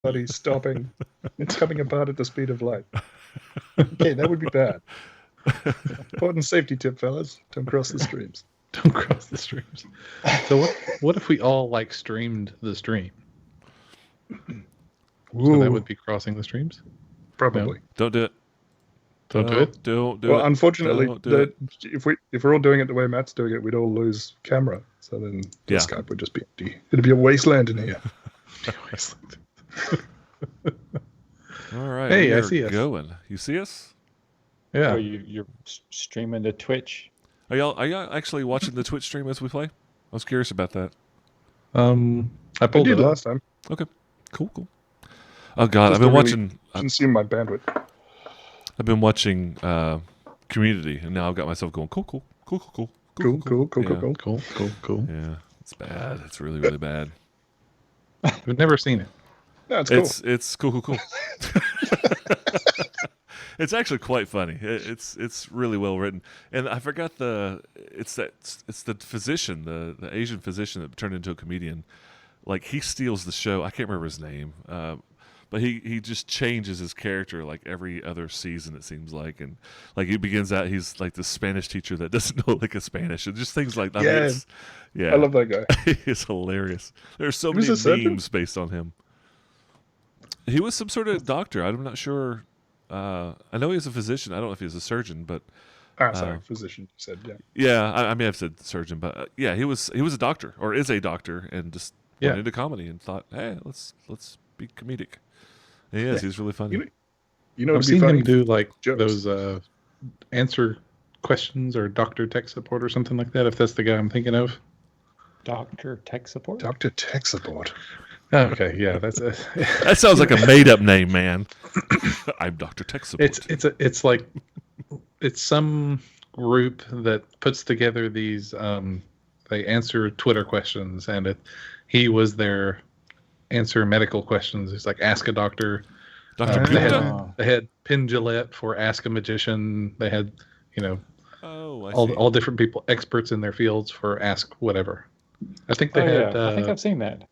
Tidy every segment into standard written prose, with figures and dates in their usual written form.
everybody stopping and coming apart at the speed of light. Okay, that would be bad. Important safety tip, fellas. Don't cross the streams. Don't cross the streams. So what if we all like streamed the stream? So that would be crossing the streams? Probably. No? Don't do it. Don't do it? Don't do Well, it. unfortunately, Don't do it. if we're all doing it the way Matt's doing it, we'd all lose camera. So then the Yeah. Skype would just be empty. It'd be a wasteland in here. All right. Hey, we I are see us. going. You see us? Yeah. Oh, you're streaming to Twitch. Are y'all actually watching the Twitch stream as we play? I was curious about that. I I pulled did it up. last time. Okay. Cool. Oh God, Just I've been to really watching. consume my bandwidth. I've been watching Community, and now I've got myself going. Cool. Cool. Yeah. Cool. Yeah, it's bad. It's really, really bad. We've never seen it. No, it's cool. It's cool. It's actually quite funny. It's really well written, and I forgot it's the physician, the Asian physician that turned into a comedian. Like he steals the show. I can't remember his name, but he just changes his character like every other season. It seems like, and like he begins out, he's like the Spanish teacher that doesn't know like a Spanish, and just things like that. I love that guy. He's hilarious. There's so He was many a surgeon? memes based on him. He was some sort of doctor. I'm not sure. I know he was a physician. I don't know if he was a surgeon, but Sorry, physician. You said yeah, I may have said surgeon, but yeah, he was a doctor or is a doctor, and just went into comedy and thought, hey, let's be comedic. And he is. He's really funny. You know, I've it'd be seen funny. him do like Jokes. those answer questions or doctor tech support or something like that, if that's the guy I'm thinking of. Doctor tech support? Dr. Tech Support. Okay, yeah, that's it. That sounds like a made-up name, man. I'm Dr. Tech Support. It's like it's some group that puts together these they answer Twitter questions, and he was their answer medical questions. It's like Ask a Doctor. Dr. They Gupta? had Pin Gillette for Ask a Magician. They had Oh, I see. all different people, experts in their fields for Ask whatever. I think they had. I think I've seen that.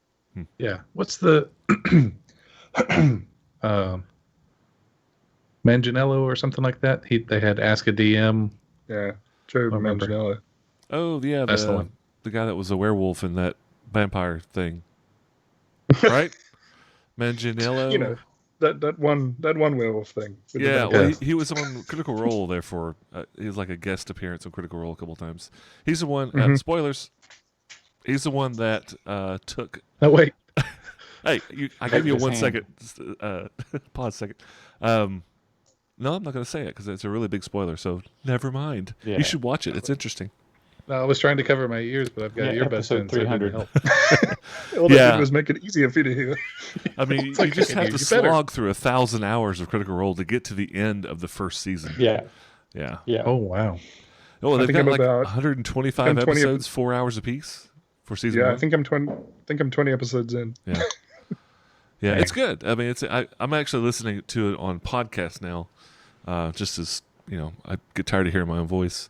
Yeah. What's the Manganiello or something like that? They had Ask a DM. Yeah, Joe remember. Manganiello. Oh, yeah, That's the one. the guy that was a werewolf in that vampire thing, right? Manganiello. You know, that one werewolf thing. with the Yeah, vampire. well, he was on Critical Role, therefore he was like a guest appearance on Critical Role a couple times. He's the one. Spoilers. He's the one that took. No, wait. Hey, I gave you his 1 hand. second. Pause a second. No, I'm not going to say it because it's a really big spoiler. So never mind. Yeah. You should watch it. It's interesting. No, I was trying to cover my ears, but I've got earbuds episode in, so it didn't 300. help. All they Yeah. did was make it easier for you to hear. I mean, you like just I can have hear to you better. slog through 1,000 hours of Critical Role to get to the end of the first season. Yeah. Yeah. Oh, wow. Oh, they've think got I'm like about 125 10, 20 episodes, 4 hours apiece for season Yeah, one. I think I'm 20 episodes in. Yeah. Yeah, it's good. I mean, I'm actually listening to it on podcast now, just as, I get tired of hearing my own voice.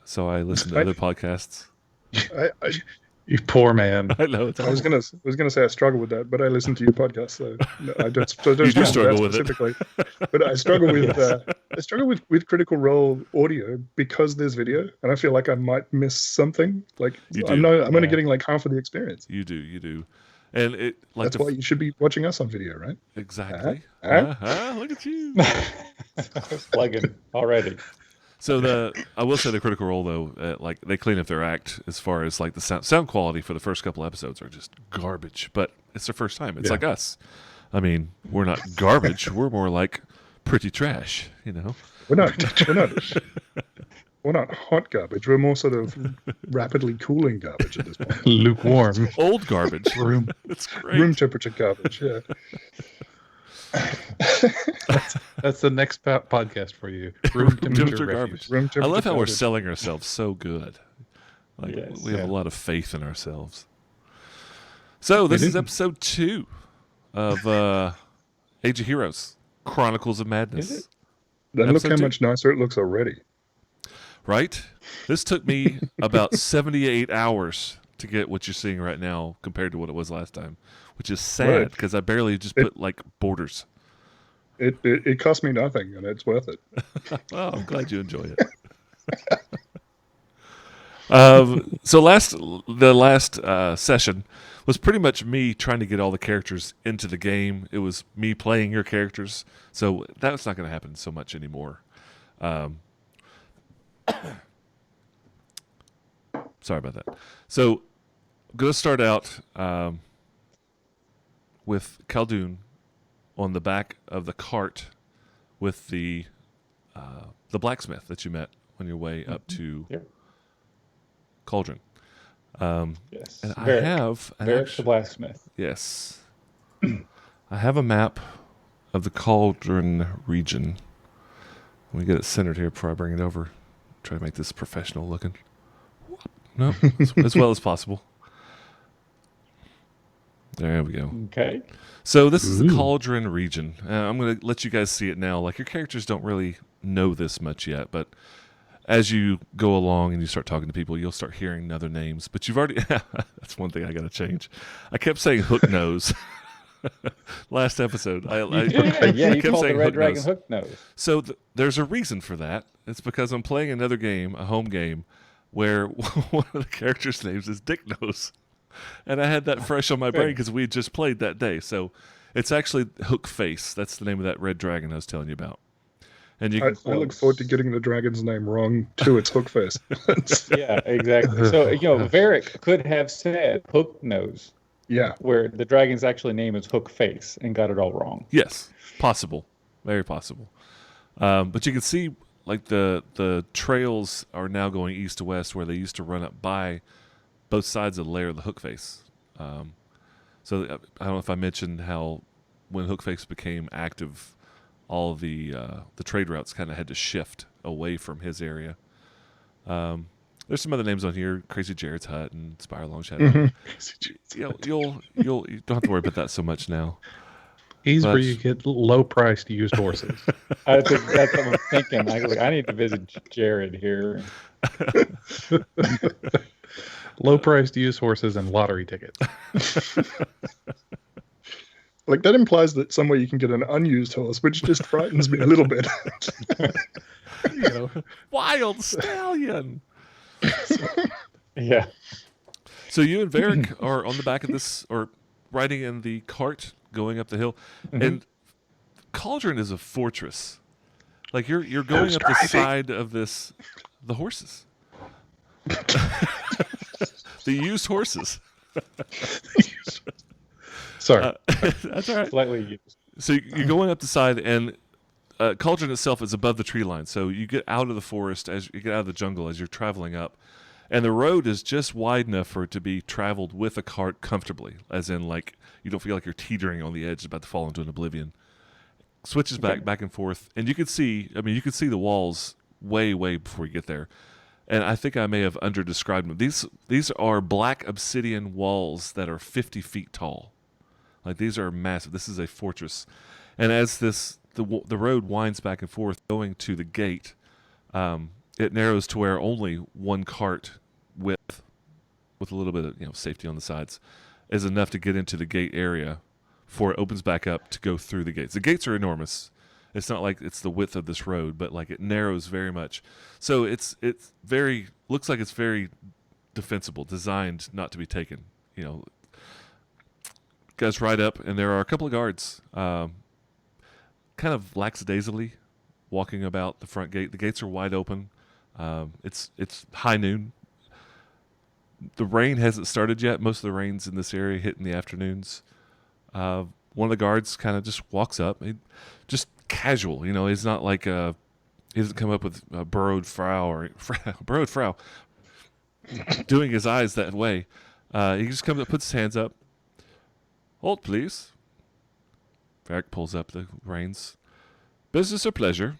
So I listen to other podcasts. I You poor man. I know. It's I was gonna say I struggle with that, but I listen to your podcast, so no, I don't. So I don't You do struggle that with it. specifically. But I struggle with Critical Role audio because there's video, and I feel like I might miss something. Like You I'm do. only getting like half of the experience. You do. And it like That's why you should be watching us on video, right? exactly. Uh-huh. Look at you. Plugging already. So I will say the Critical Role though, like they clean up their act as far as like the sound quality for the first couple episodes are just garbage. But it's their first time. It's like us. I mean, we're not garbage. We're more like pretty trash. We're not hot garbage. We're more sort of rapidly cooling garbage at this point. Lukewarm. Old garbage. Room. It's great. Room temperature garbage. Yeah. That's the next podcast for you. Room temperature garbage. refuge. Room I temperature love how we're garbage. selling ourselves so good. Like Yes. we have Yeah. a lot of faith in ourselves. So this is episode 2 of Age of Heroes, Chronicles of Madness. Is it? Then look Episode how 2. much nicer it looks already. Right? This took me about 78 hours to get what you're seeing right now compared to what it was last time, which is sad Right. because I barely just put like borders. It cost me nothing, and it's worth it. Well, I'm glad you enjoy it. So the last session was pretty much me trying to get all the characters into the game. It was me playing your characters, so that's not going to happen so much anymore. Sorry about that. So I'm going to start out with Caldoon on the back of the cart with the blacksmith that you met on your way up to Yep. Cauldron. Yes. And Varric. I have Varric the blacksmith. yes, I have a map of the Cauldron region. Let me get it centered here before I bring it over. Try to make this professional looking. No, as well as possible. There we go. Okay. So this is the Ooh. Cauldron region. I'm going to let you guys see it now. Like, your characters don't really know this much yet, but as you go along and you start talking to people, you'll start hearing other names. But you've already... That's one thing I got to change. I kept saying hook nose. Last episode. You did. Yeah, you kept called the saying Red hook Dragon nose. hook nose. So there's a reason for that. It's because I'm playing another game, a home game, where one of the characters' names is Dick Nose. And I had that fresh on my brain because we had just played that day. So it's actually Hook Face. That's the name of that red dragon I was telling you about. And you I can, look forward to getting the dragon's name wrong to its hook face. Yeah, exactly. So, Varric could have said hook nose, Yeah. where the dragon's actually name is hook face, and got it all wrong. yes, possible. Very possible. But you can see like the trails are now going east to west where they used to run up by both sides of the layer of the Hook Face. So I don't know if I mentioned how when Hook Face became active, all of the trade routes kind of had to shift away from his area. There's some other names on here: Crazy Jared's Hut and Spiral Long Shadow. Mhm. You don't have to worry about that so much now. He's where That's- you get low-priced used horses. That's what I'm thinking. I need to visit Jared here. Low-priced used horses and lottery tickets. Like, that implies that somewhere you can get an unused horse, which just frightens me a little bit. You know, wild stallion. Yeah. So you and Varric are on the back of this, or riding in the cart going up the hill, and Cauldron is a fortress. Like you're going Who's up the driving? side of this, the horses, the used horses. Sorry. That's all right. Slightly used. So you're going up the side, and Cauldron itself is above the tree line. So you get out of the forest as you get out of the jungle as you're traveling up, and the road is just wide enough for it to be traveled with a cart comfortably, as in like you don't feel like you're teetering on the edge about to fall into an oblivion. Switches back and forth, and you can see. I mean, you can see the walls way before you get there. And I think I may have underdescribed them. These are black obsidian walls that are 50 feet tall. Like, these are massive. This is a fortress. And as the road winds back and forth going to the gate, it narrows to where only one cart width, with a little bit of safety on the sides, is enough to get into the gate area before it opens back up to go through the gates. The gates are enormous. It's not like it's the width of this road, but like it narrows very much. So it's very looks like it's very defensible, designed not to be taken. Guys ride up, and there are a couple of guards, kind of lackadaisically walking about the front gate. The gates are wide open. It's high noon. The rain hasn't started yet. Most of the rains in this area hit in the afternoons. One of the guards kind of just walks up, just casual. He's not like he doesn't come up with a burrowed frow doing his eyes that way. He just comes up, puts his hands up. Halt, please. Varric pulls up the reins. Business or pleasure?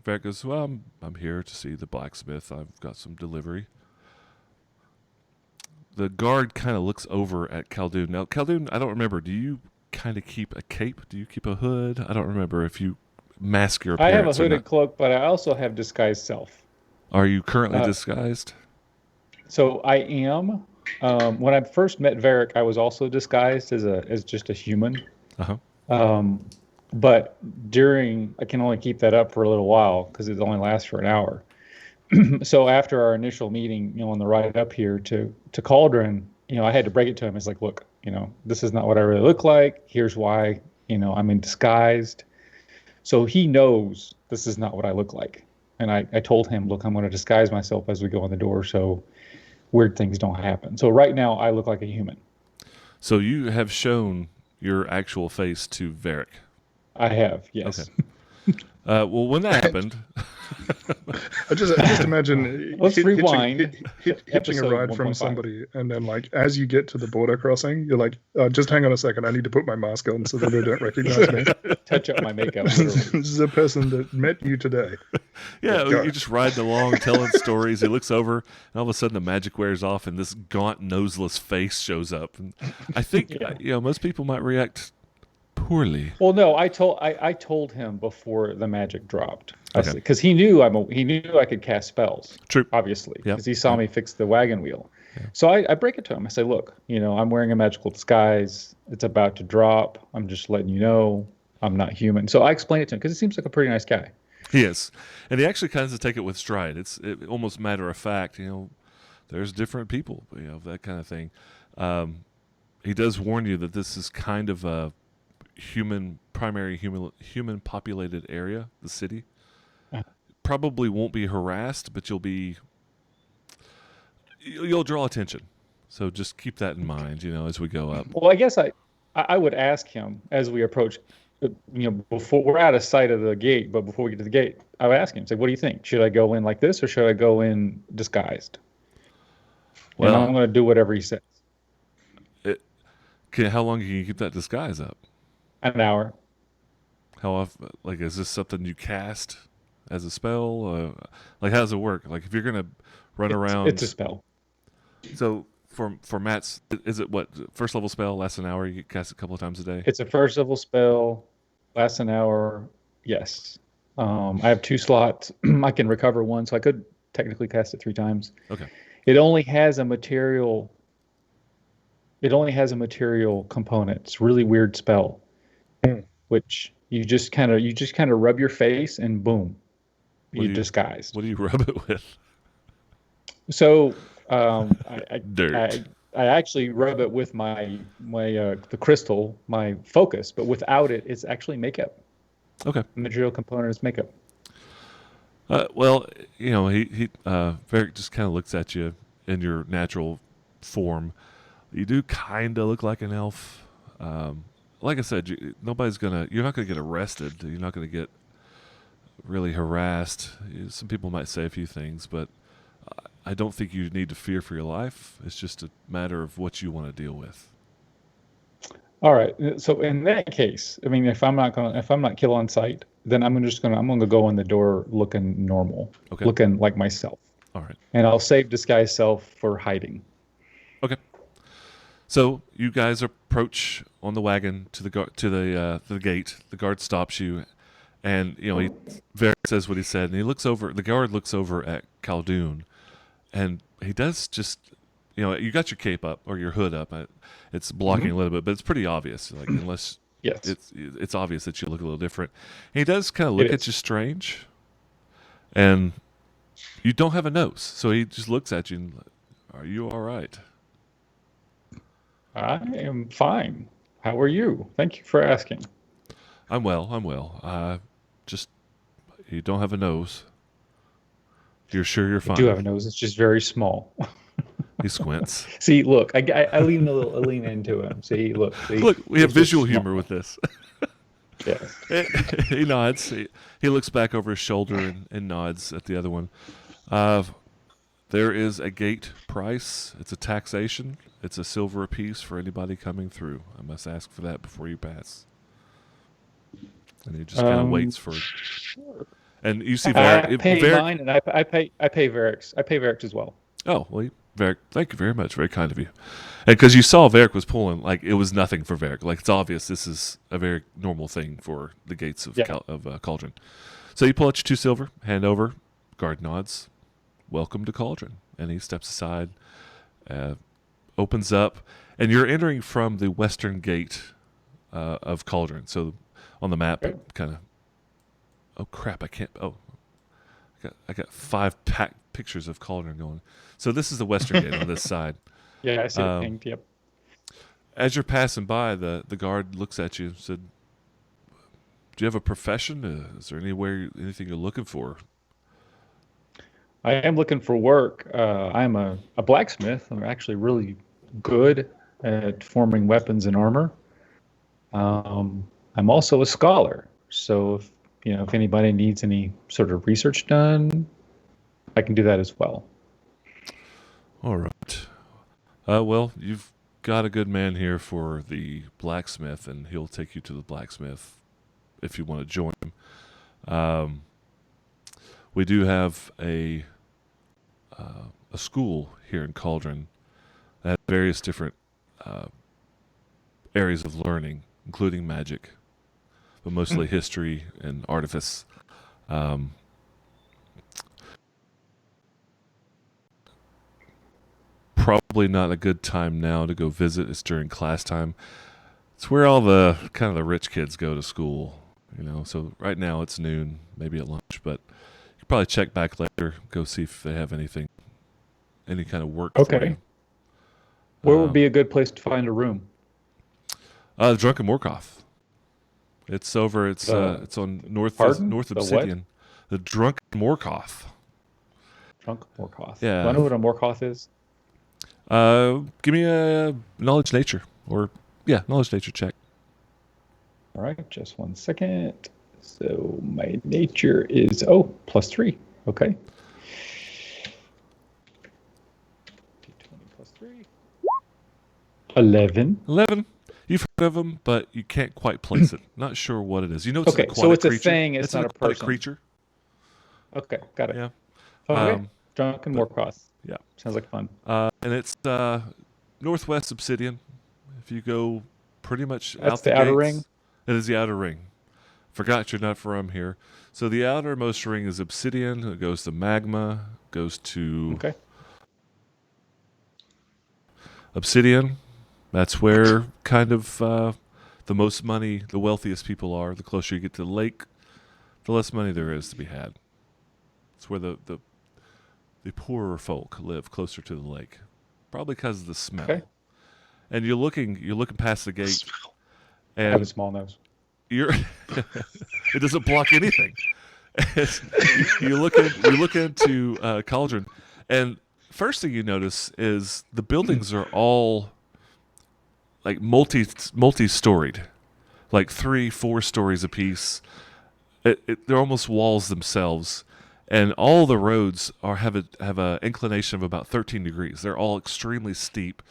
Varric goes, well, I'm here to see the blacksmith. I've got some delivery. The guard kind of looks over at Caldoon. Now, Caldoon, I don't remember. Do you kind of keep a cape? Do you keep a hood? I don't remember if you mask your I have a appearance or hooded not. cloak, but I also have disguised self. Are you currently disguised? So I am, when I first met Varric, I was also disguised as just a human. Uh-huh. But I can only keep that up for a little while because it only lasts for an hour. So after our initial meeting, on the ride up here to Cauldron, I had to break it to him. It's like, look, this is not what I really look like. Here's why, I'm in disguised. So he knows this is not what I look like. And I told him, look, I'm going to disguise myself as we go in the door so weird things don't happen. So right now I look like a human. So you have shown your actual face to Varric. I have, yes. Okay. Well, when that happened, I just imagine Let's rewind. hitching a ride 1.5. from somebody, and then as you get to the border crossing, you're like, just hang on a second, I need to put my mask on so that they don't recognize me. Touch up my makeup. This is a person that met you today. yeah, you're just riding along, telling stories. He looks over, and all of a sudden the magic wears off, and this gaunt, noseless face shows up. And I think most people might react poorly. Well, no, I told him before the magic dropped, Okay. because he knew I could cast spells. True. Obviously, Yep. because he saw me fix the wagon wheel. Yeah. So I break it to him. I say, look, I'm wearing a magical disguise. It's about to drop. I'm just letting you know I'm not human. So I explain it to him because he seems like a pretty nice guy. He is, and he actually kind of take it with stride. It's almost matter of fact. There's different people. That kind of thing. He does warn you that this is kind of a human populated area, the city. Probably won't be harassed, but you'll draw attention. So just keep that in mind, as we go up. Well, I guess I would ask him as we approach, before we're out of sight of the gate, but before we get to the gate, I would ask him, say, what do you think? Should I go in like this or should I go in disguised? Well, and I'm going to do whatever he says. How long can you keep that disguise up? An hour. How often? Is this something you cast as a spell? How does it work? If you're gonna run around, it's a spell. So for Matt's, is it what, first level spell, lasts an hour? You cast it a couple of times a day. It's a first level spell, lasts an hour. Yes. I have 2 slots. I can recover 1, so I could technically cast it 3 times. Okay. It only has a material component. It's a really weird spell. Which you just kind of rub your face and boom, you're disguised. What do you rub it with? So Dirt. I actually rub it with my the crystal, my focus, but without it, it's actually makeup. Okay. The material component is makeup. Well, Varric just kind of looks at you in your natural form. You do kind of look like an elf. Like I said, you're not going to get arrested. You're not going to get really harassed. Some people might say a few things, but I don't think you need to fear for your life. It's just a matter of what you want to deal with. All right. So in that case, if I'm not kill on sight, then I'm going to go in the door looking normal, okay, looking like myself. All right. And I'll save disguise self for hiding. Okay. So you guys approach on the wagon to the gate. The guard stops you, and Varric says what he said, and he looks over. The guard looks over at Caldoon, and he does just, you got your cape up or your hood up. It's blocking a little bit, but it's pretty obvious. Unless yes, it's obvious that you look a little different. And he does kind of look at you strange, and you don't have a nose, so he just looks at you and, are you all right? I am fine. How are you? Thank you for asking. I'm well. Just, you don't have a nose. You're sure you're fine? I do have a nose. It's just very small. He squints. See, look, I lean into him. See, look. Look, we have visual humor with this. Yes. He nods. He looks back over his shoulder and nods at the other one. There is a gate price. It's a taxation. It's a silver apiece for anybody coming through. I must ask for that before you pass. And he just kind of waits for it. And you see Varric. I pay mine, and I pay Varric's. I pay Varric's as well. Oh, well, Varric, thank you very much. Very kind of you. And because you saw Varric was pulling, it was nothing for Varric. It's obvious this is a very normal thing for the gates of Cauldron. So you pull out your 2 silver, hand over, guard nods. Welcome to Cauldron. And he steps aside. opens up, and you're entering from the western gate of Caldoon. So on the map, Okay. it kind of. Oh crap! I can't. Oh, I got 5 pictures of Caldoon going. So this is the western gate on this side. Yeah, I see it pinged. Yep. As you're passing by, the guard looks at you and said, "Do you have a profession? Is there anything you're looking for?" I am looking for work. I'm a blacksmith. I'm actually really good at forming weapons and armor. I'm also a scholar. So if anybody needs any sort of research done, I can do that as well. All right. Well, you've got a good man here for the blacksmith, and he'll take you to the blacksmith if you want to join him. We do have a school here in Caldoon that has various different areas of learning, including magic, but mostly history and artifice. Probably not a good time now to go visit. It's during class time. It's where all the kind of the rich kids go to school, So right now it's noon, maybe at lunch, but you can probably check back later, go see if they have any kind of work for you. Where would be a good place to find a room? The Drunken Morkoth. It's over. It's on north Obsidian. The Drunken Morkoth. Drunken Morkoth. Yeah. Do I know what a Morkoth is? Give me a knowledge nature knowledge nature check. All right, just 1 second. So my nature is +3. Okay. D20 plus 3. 11. 11. You've heard of them, but you can't quite place it. Not sure what it is. It's okay, an aquatic so it's creature. A thing. It's not an a aquatic person. creature. Okay, got it. Yeah. Okay. Drunken Morkoth. Yeah. Sounds like fun. And it's northwest Obsidian. If you go pretty much That's out the outer gates, ring? It is the outer ring. Forgot you're not from here. So the outermost ring is Obsidian. It goes to Magma. Goes to Obsidian. That's where kind of the most money, the wealthiest people are. The closer you get to the lake, the less money there is to be had. It's where the poorer folk live closer to the lake, probably because of the smell. Okay. And you're looking past the gate, I have a and small nose. it doesn't block anything. you look into Caldoon, and first thing you notice is the buildings are all like multi-storied, like 3-4 stories apiece. They're almost walls themselves. And all the roads have a inclination of about 13 degrees. They're all extremely steep.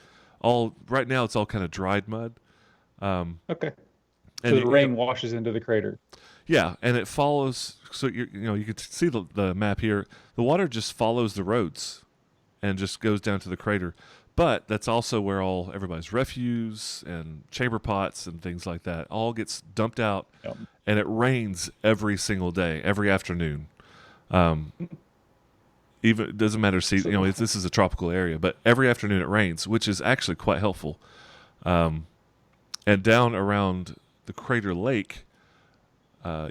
Right now, it's all kind of dried mud. Okay. And So the rain washes into the crater. Yeah, and it follows. So you can see the map here. The water just follows the roads, and just goes down to the crater. But that's also where everybody's refuse and chamber pots and things like that all gets dumped out. Yep. And it rains every single day, every afternoon. Even it doesn't matter. This is a tropical area, but every afternoon it rains, which is actually quite helpful. And down around the crater lake,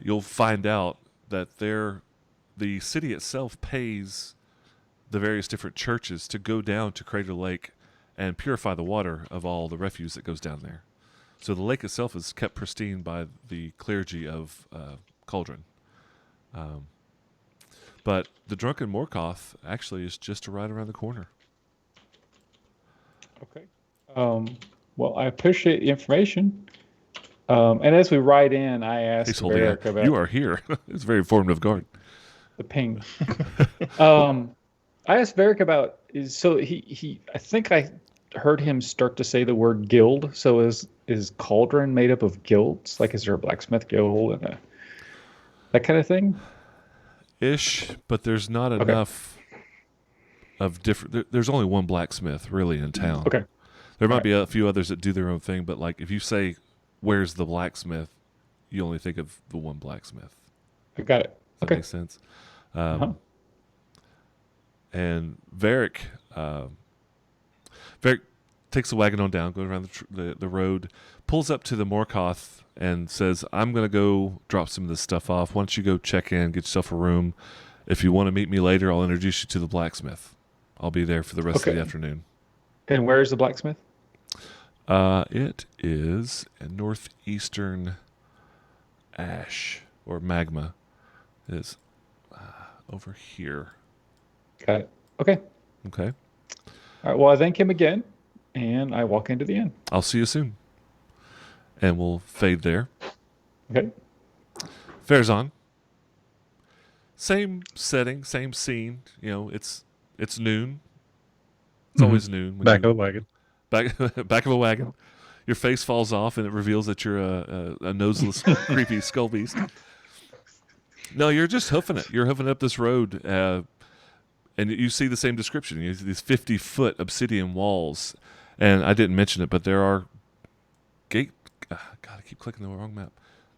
you'll find out that the city itself pays the various different churches to go down to Crater Lake and purify the water of all the refuse that goes down there. So the lake itself is kept pristine by the clergy of Caldoon. But the Drunken Morkoth actually is just right around the corner. Okay. Well, I appreciate the information. And as we ride in, I asked Varric about... You are here. It's a very informative guard. The ping. I asked Varric about... I think I heard him start to say the word guild. So is Caldoon made up of guilds? Like, is there a blacksmith guild and that kind of thing? Ish, but there's not enough of different... There's only one blacksmith, really, in town. Okay. There might be a few others that do their own thing, but like if you say, where's the blacksmith, you only think of the one blacksmith. I got it. Does that make sense? And Varric, takes the wagon on down, goes around the road, pulls up to the Morkoth and says, I'm going to go drop some of this stuff off. Why don't you go check in, get yourself a room. If you want to meet me later, I'll introduce you to the blacksmith. I'll be there for the rest of the afternoon. And where is the blacksmith? It is a northeastern ash or magma. It is over here. Got it. Okay. Okay. All right. Well, I thank him again, and I walk into the inn. I'll see you soon. And we'll fade there. Okay. Fair's on. Same setting, same scene. You know, it's noon. It's always noon. Back of the wagon. Back of a wagon. Your face falls off, and it reveals that you're a noseless, creepy skull beast. No, you're just hoofing it. You're hoofing up this road, and you see the same description. You see these 50-foot obsidian walls, and I didn't mention it, but there are gate. God, I keep clicking the wrong map.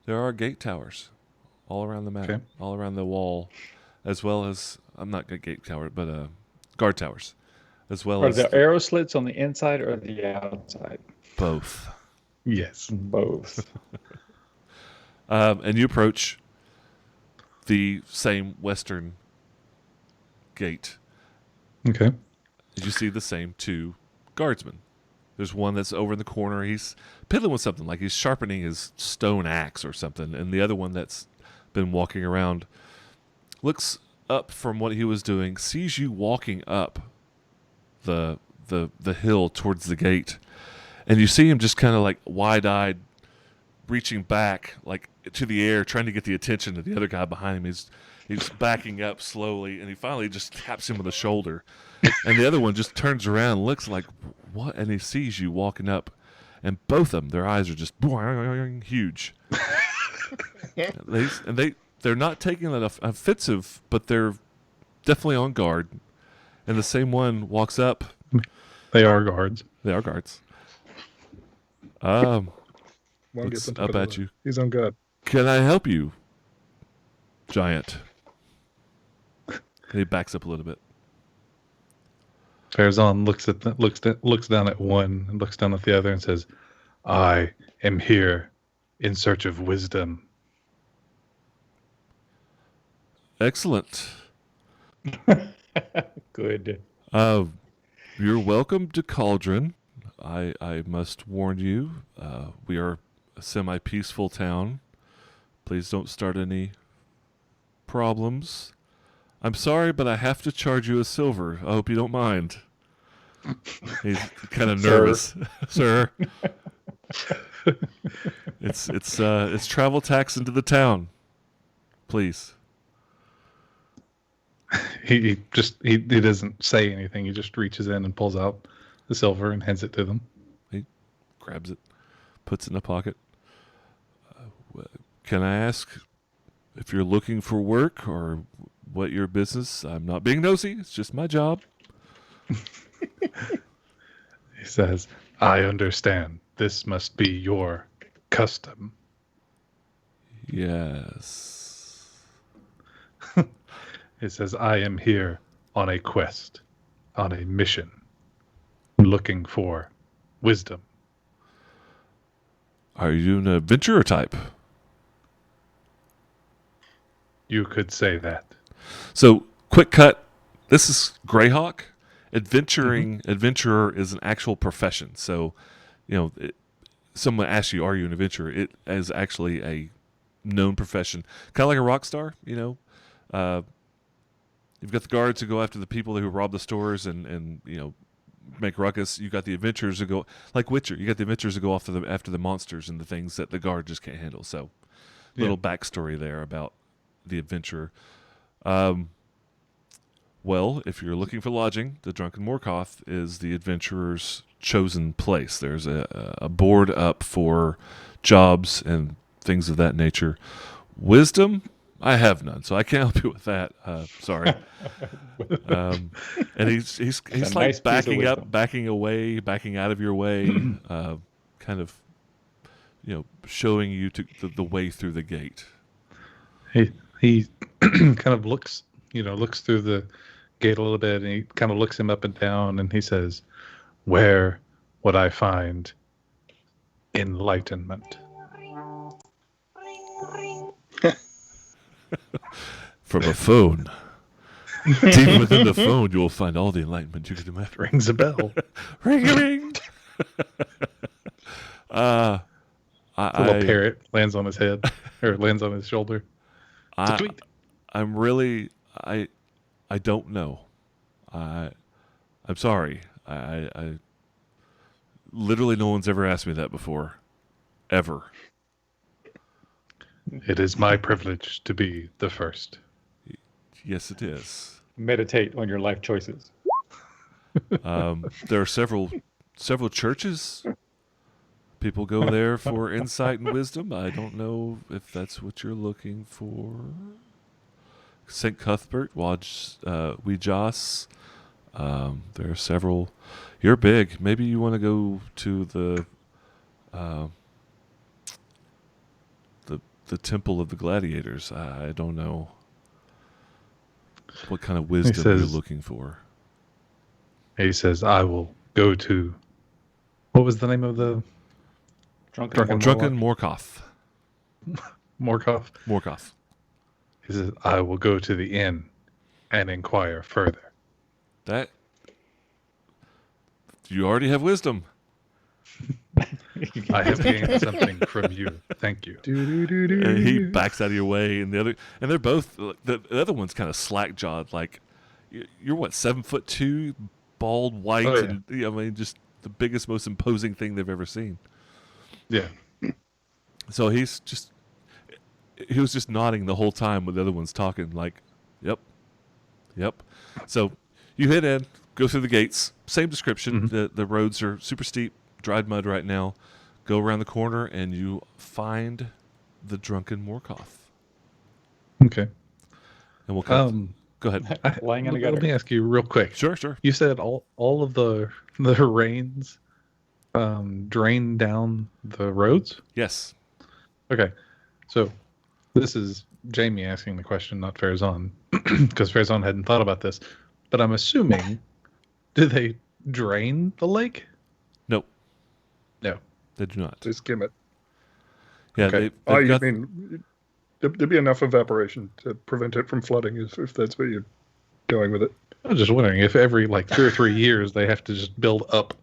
There are gate towers all around the map, all around the wall, as well as I'm not a gate tower, but guard towers, as well as the arrow slits on the inside or the outside. Both. Yes. Both. And you approach the same western gate. Okay. You see the same two guardsmen. There's one that's over in the corner. He's piddling with something, like he's sharpening his stone axe or something. And the other one that's been walking around looks up from what he was doing, sees you walking up the hill towards the gate. And you see him just kind of like wide-eyed, reaching back like to the air, trying to get the attention of the other guy behind him. He's backing up slowly, and he finally just taps him with a shoulder. And the other one just turns around, looks like, what? And he sees you walking up, and both of them, their eyes are just huge. They're not taking that offensive, but they're definitely on guard. And the same one walks up. They are guards. They are guards. One Looks gets up at you. He's on guard. Can I help you, giant? And he backs up a little bit. Farazan looks down at one and looks down at the other and says, I am here in search of wisdom. Excellent. Good. You're welcome to Cauldron. I must warn you, we are a semi-peaceful town. Please don't start any problems. I'm sorry, but I have to charge you a silver. I hope you don't mind. He's kind of nervous, sir. It's travel tax into the town. Please. He doesn't say anything. He just reaches in and pulls out the silver and hands it to them. He grabs it, puts it in a pocket. Can I ask if you're looking for work or what your business? I'm not being nosy. It's just my job. He says, I understand. This must be your custom. Yes. It says, I am here on a quest, on a mission, looking for wisdom. Are you an adventurer type? You could say that. So, quick cut. This is Greyhawk. Adventurer is an actual profession. So, someone asks you, are you an adventurer? It is actually a known profession. Kind of like a rock star, You've got the guards who go after the people who rob the stores and make ruckus. You got the adventurers who go, like Witcher. You got the adventurers who go after the monsters and the things that the guard just can't handle. So, little backstory there about the adventurer. Well, if you're looking for lodging, the Drunken Morkoth is the adventurer's chosen place. There's a board up for jobs and things of that nature. Wisdom, I have none, so I can't help you with that. Sorry. And he's like nice backing up, backing away, backing out of your way, kind of, showing you the way through the gate. He kind of looks through the gate a little bit, and he kind of looks him up and down, and he says, Where would I find enlightenment. From a phone. Deep within the phone, you will find all the enlightenment you can imagine. Rings a bell. Ring a ring. A little parrot lands on his head or lands on his shoulder. It's a tweet. I'm really I don't know. I'm sorry. I literally no one's ever asked me that before, ever. It is my privilege to be the first. Yes, it is. Meditate on your life choices. There are several churches. People go there for insight and wisdom. I don't know if that's what you're looking for. St. Cuthbert, Weejas. There are several. You're big. Maybe you want to go to the Temple of the Gladiators. I don't know what kind of wisdom you're looking for. He says, I will go to... What was the name of the... Drunken Morkoth. Morkoth. He says, I will go to the inn and inquire further. That... You already have wisdom. I have gained something from you. Thank you. And he backs out of your way, and they're both... The other one's kind of slack-jawed. Like, you're what, 7'2", bald, white, and I mean, just the biggest, most imposing thing they've ever seen. Yeah. So he was just nodding the whole time when the other one's talking, like, yep. So you head in, go through the gates, same description. Mm-hmm. The roads are super steep, dried mud right now. Go around the corner, and you find the Drunken Morkoth. Okay. And we'll go ahead. Lying in the gutter. Let me ask you real quick. Sure. You said all of the rains drain down the roads? Yes. Okay. So this is Jamie asking the question, not Farazan, because Farazan hadn't thought about this. But I'm assuming, do they drain the lake? Nope. No. They do not. They skim it. Yeah. Okay. You mean there'd be enough evaporation to prevent it from flooding if that's what you're going with it. I was just wondering if every 2 or 3 years they have to just build up,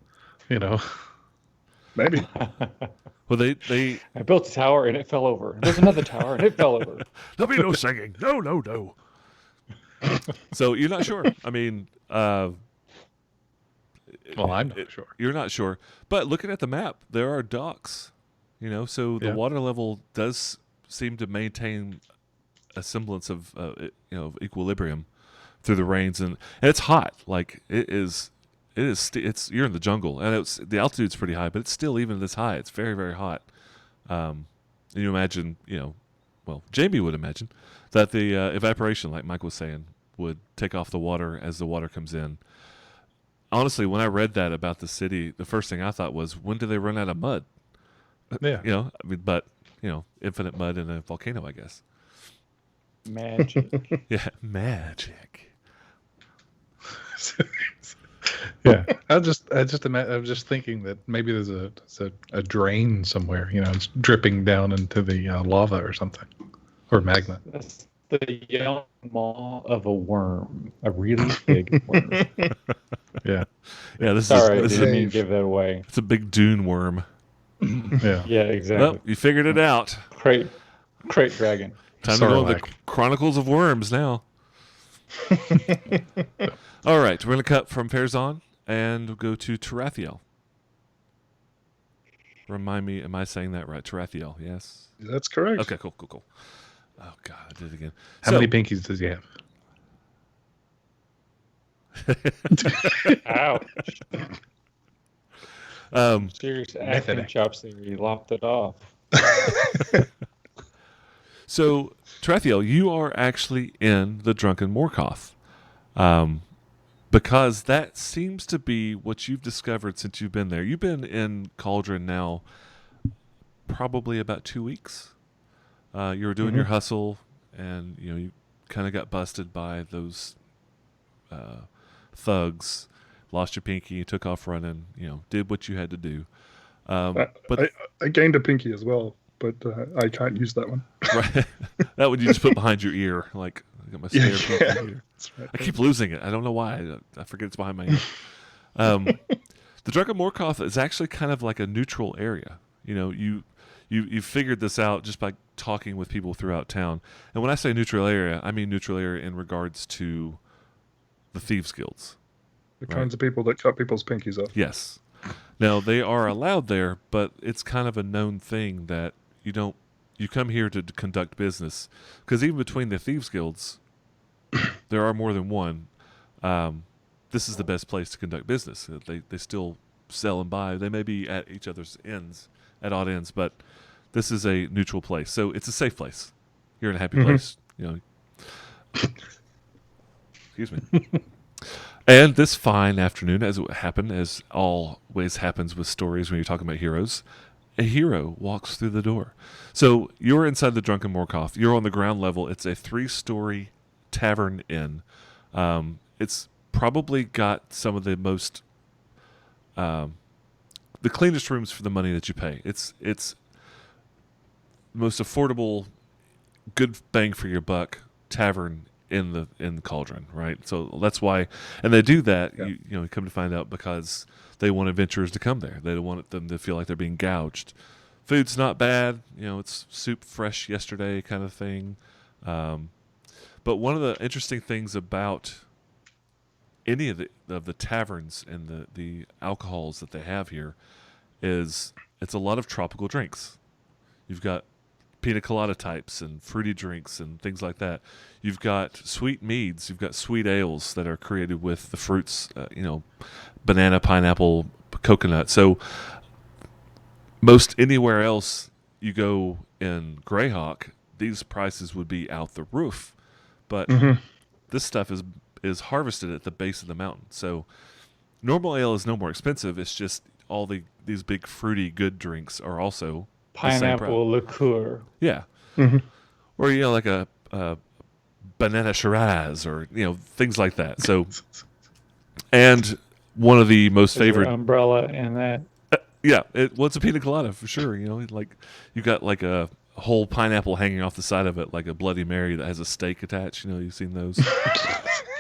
Maybe. Well, they I built a tower and it fell over. There's another tower and it fell over. There'll be no singing. No. So you're not sure. I mean, well, I'm not sure. You're not sure. But looking at the map, there are docks, so the water level does seem to maintain a semblance of, equilibrium through the rains. And it's hot. Like it's you're in the jungle, and the altitude's pretty high, but it's still even this high. It's very, very hot. And you imagine, Jamie would imagine that the evaporation, like Mike was saying, would take off the water as the water comes in. Honestly, when I read that about the city, the first thing I thought was, when do they run out of mud? Yeah. But infinite mud in a volcano, I guess. Magic. Yeah, magic. Yeah, I was just thinking that maybe there's a drain somewhere. It's dripping down into the lava or something, or magma. That's the young maw of a worm, a really big worm. Yeah. Sorry, I didn't mean to give that away. It's a big dune worm. Yeah. Yeah, exactly. Well, you figured it out. Crate dragon. Time to go to the Chronicles of Worms now. All right, we're going to cut from Farazan and go to Tarathiel. Remind me, am I saying that right? Tarathiel, yes? That's correct. Okay, cool. Oh, God, I did it again. How many pinkies does he have? Ouch. Serious acting chops there. He lopped it off. So, Tarathiel, you are actually in the Drunken Morkoth. Because that seems to be what you've discovered since you've been there. You've been in Cauldron now probably about 2 weeks. You were doing your hustle, and you kind of got busted by those thugs. lost your pinky, you took off running, did what you had to do. But But I gained a pinky as well, but I can't use that one. right, that one you just put behind your ear, like I got my spare pinky here. That's right. I keep losing it. I don't know why. I forget it's behind my ear. The Drunken Morkoth is actually kind of like a neutral area. You figured this out just by talking with people throughout town. And when I say neutral area, I mean neutral area in regards to the Thieves Guilds. The kinds of people that cut people's pinkies off. Yes. Now, they are allowed there, but it's kind of a known thing that you come here to conduct business. Because even between the Thieves Guilds, there are more than one. This is the best place to conduct business. They still sell and buy. They may be at each other's ends, at odd ends, but this is a neutral place. So it's a safe place. You're in a happy place. Excuse me. And this fine afternoon, as it happened, as always happens with stories when you're talking about heroes, a hero walks through the door. So you're inside the Drunken Morkoth. You're on the ground level. It's a 3-story tavern inn. It's probably got some of the most, the cleanest rooms for the money that you pay. It's the most affordable, good bang for your buck tavern in the Cauldron, right? So that's why, and they do that. Yeah. You come to find out because they want adventurers to come there. They don't want them to feel like they're being gouged. Food's not bad. It's soup fresh yesterday kind of thing. But one of the interesting things about any of the taverns and the alcohols that they have here is it's a lot of tropical drinks. You've got Pina Colada types and fruity drinks and things like that. You've got sweet meads. You've got sweet ales that are created with the fruits, banana, pineapple, coconut. So most anywhere else you go in Greyhawk, these prices would be out the roof. But this stuff is harvested at the base of the mountain. So normal ale is no more expensive. It's just all these big fruity good drinks are also Pineapple liqueur. Yeah. Or like a banana Shiraz or things like that. So, and one of the most favorite umbrella and that. Yeah, it's a Pina Colada for sure. Like you got like a whole pineapple hanging off the side of it, like a Bloody Mary that has a steak attached. You've seen those.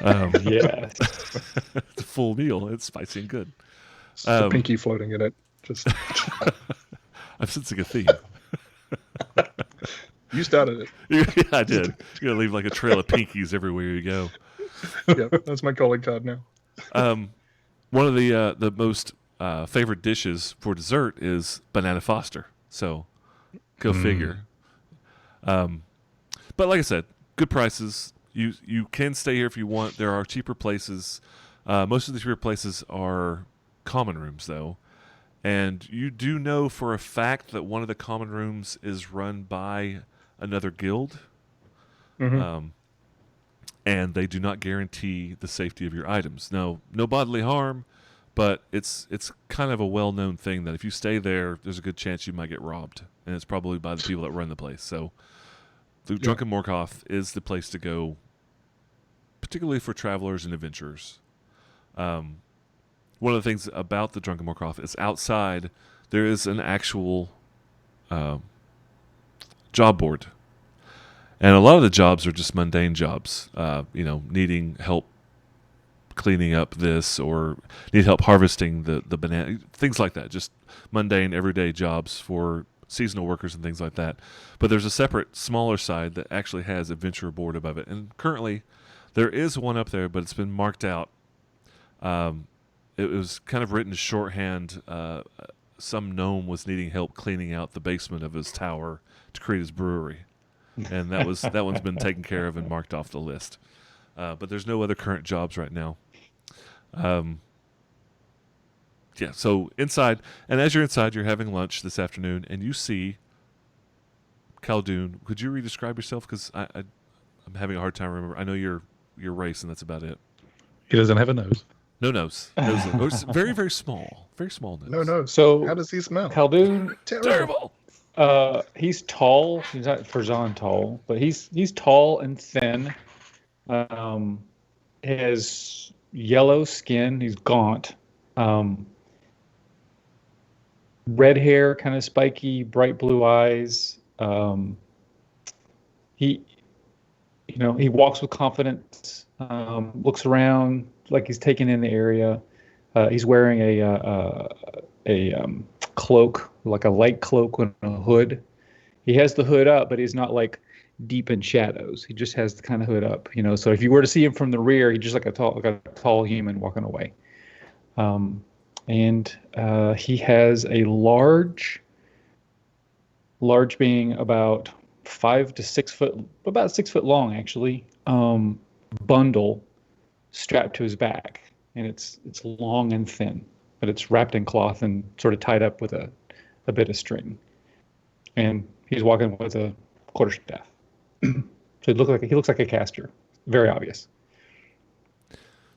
Yes. It's a full meal. It's spicy and good. The pinky floating in it. Just I'm sensing a theme. You started it. Yeah, I did. You're gonna leave like a trail of pinkies everywhere you go. Yeah, that's my calling card now. One of the most favorite dishes for dessert is banana Foster. So go figure. But like I said, good prices. You can stay here if you want. There are cheaper places. Most of the cheaper places are common rooms, though. And you do know for a fact that one of the common rooms is run by another guild. And they do not guarantee the safety of your items. No bodily harm, but it's kind of a well-known thing that if you stay there, there's a good chance you might get robbed. And it's probably by the people that run the place. So the Drunken Morkoth is the place to go, particularly for travelers and adventurers. One of the things about the Drunken Morkoth is outside there is an actual job board. And a lot of the jobs are just mundane jobs, needing help cleaning up this or need help harvesting the banana, things like that, just mundane everyday jobs for seasonal workers and things like that. But there's a separate, smaller side that actually has adventurer board above it. And currently there is one up there, but it's been marked out. It was kind of written shorthand. Some gnome was needing help cleaning out the basement of his tower to create his brewery. And that one's been taken care of and marked off the list. But there's no other current jobs right now. So inside, and as you're inside, you're having lunch this afternoon, and you see Caldoon. Could you re-describe yourself? Because I'm having a hard time remembering. I know your race, and that's about it. He doesn't have a nose. No nose. It's very, very small. Very small nose. No. So how does he smell? Caldoon, Terrible. he's tall. He's not Farzan tall, but he's tall and thin. His yellow skin. He's gaunt. Red hair, kind of spiky, bright blue eyes. He walks with confidence. Looks around like he's taking in the area. He's wearing a cloak, like a light cloak with a hood. He has the hood up, but he's not like deep in shadows. He just has the kind of hood up, So if you were to see him from the rear, he's just like a tall human walking away. And he has a large being about 5 to 6 foot, about 6 foot long actually, bundle strapped to his back, and it's long and thin, but it's wrapped in cloth and sort of tied up with a bit of string. And he's walking with a quarterstaff. So he looks like a caster. Very obvious.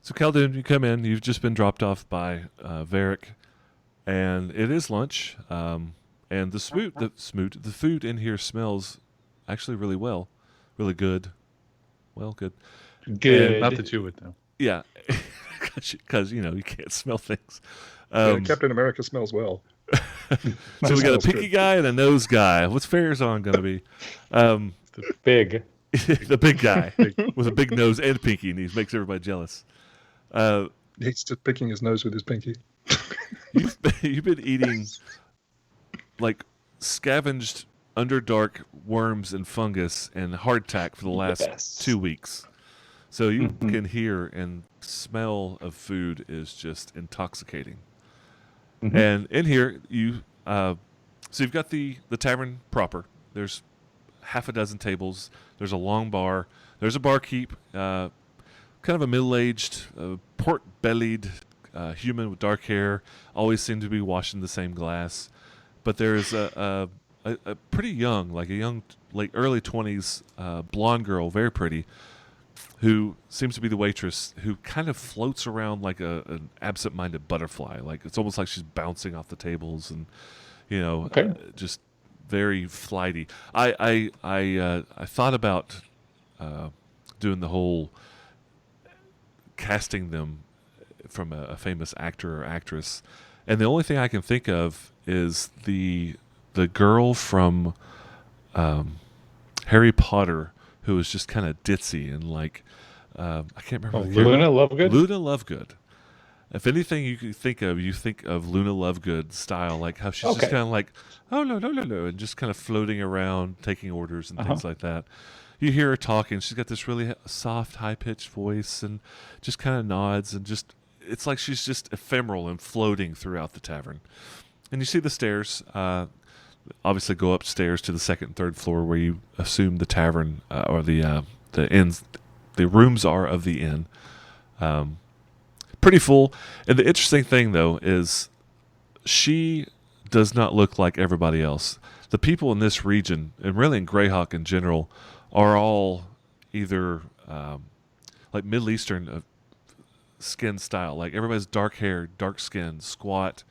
So Caldoon, you come in. You've just been dropped off by Varric, and it is lunch. And the food in here smells actually really well, really good. Well, good. Good. And, Not that you would know. yeah, because you can't smell things. Captain America smells well. So we got a pinky guy and a nose guy. What's Farazan going to be? Big. The big guy with a big nose and pinky, and he makes everybody jealous. He's just picking his nose with his pinky. You've been eating like scavenged underdark worms and fungus and hardtack for the last 2 weeks. So you can hear and smell of food is just intoxicating. Mm-hmm. And in here, so you've got the tavern proper. There's half a dozen tables. There's a long bar. There's a barkeep, kind of a middle-aged, pork-bellied human with dark hair. Always seem to be washing the same glass. But there's a pretty young, like a young, like early 20s blonde girl, very pretty, who seems to be the waitress, who kind of floats around like an absent-minded butterfly. Like it's almost like she's bouncing off the tables and, just very flighty. I thought about doing the whole casting them from a famous actor or actress, and the only thing I can think of is the girl from Harry Potter who was just kind of ditzy and like I can't remember. Luna Lovegood. Luna Lovegood. If anything you think of Luna Lovegood style, like how she's just kind of like, oh no, and just kind of floating around, taking orders and things like that. You hear her talking. She's got this really soft, high-pitched voice and just kind of nods and just, it's like she's just ephemeral and floating throughout the tavern. And you see the stairs, obviously go upstairs to the second and third floor where you assume the tavern or the rooms are of the inn. Pretty full. And the interesting thing, though, is she does not look like everybody else. The people in this region, and really in Greyhawk in general, are all either like Middle Eastern skin style. Like everybody's dark hair, dark skin, squat,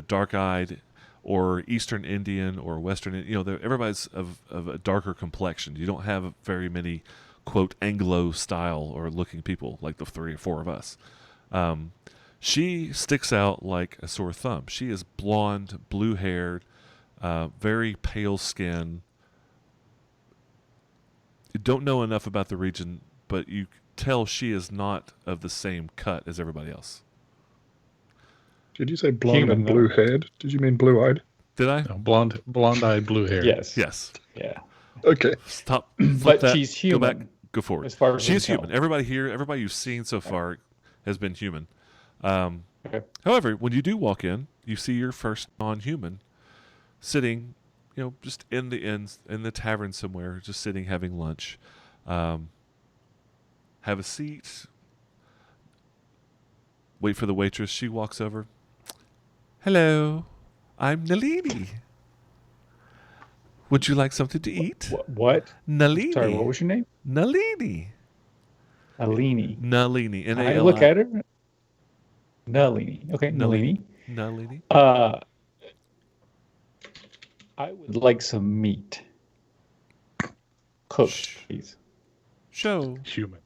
dark-eyed, or Eastern Indian or Western. Everybody's of a darker complexion. You don't have very many, quote, Anglo style or looking people like the 3 or 4 of us. She sticks out like a sore thumb. She is blonde, blue-haired, very pale skin. You don't know enough about the region, but you tell she is not of the same cut as everybody else. Did you say blonde and blue-haired? Did you mean blue-eyed? Did I? No, blonde-eyed, blue-haired. Yes. Yeah. Okay. Stop. But that. she's human. Go back. Go forward. As far as she is tell. human. Everybody here, everybody you've seen so far has been human. Okay. However, when you do walk in, you see your first non-human sitting, just in the tavern somewhere, just sitting having lunch. Have a seat. Wait for the waitress. She walks over. Hello, I'm Nalini. Would you like something to eat? What? Nalini. Sorry, what was your name? Nalini. Nalini. Nalini. I look at her. Nalini. Okay, Nalini. Nalini. I would like some meat. Cooked, please. Show. Human.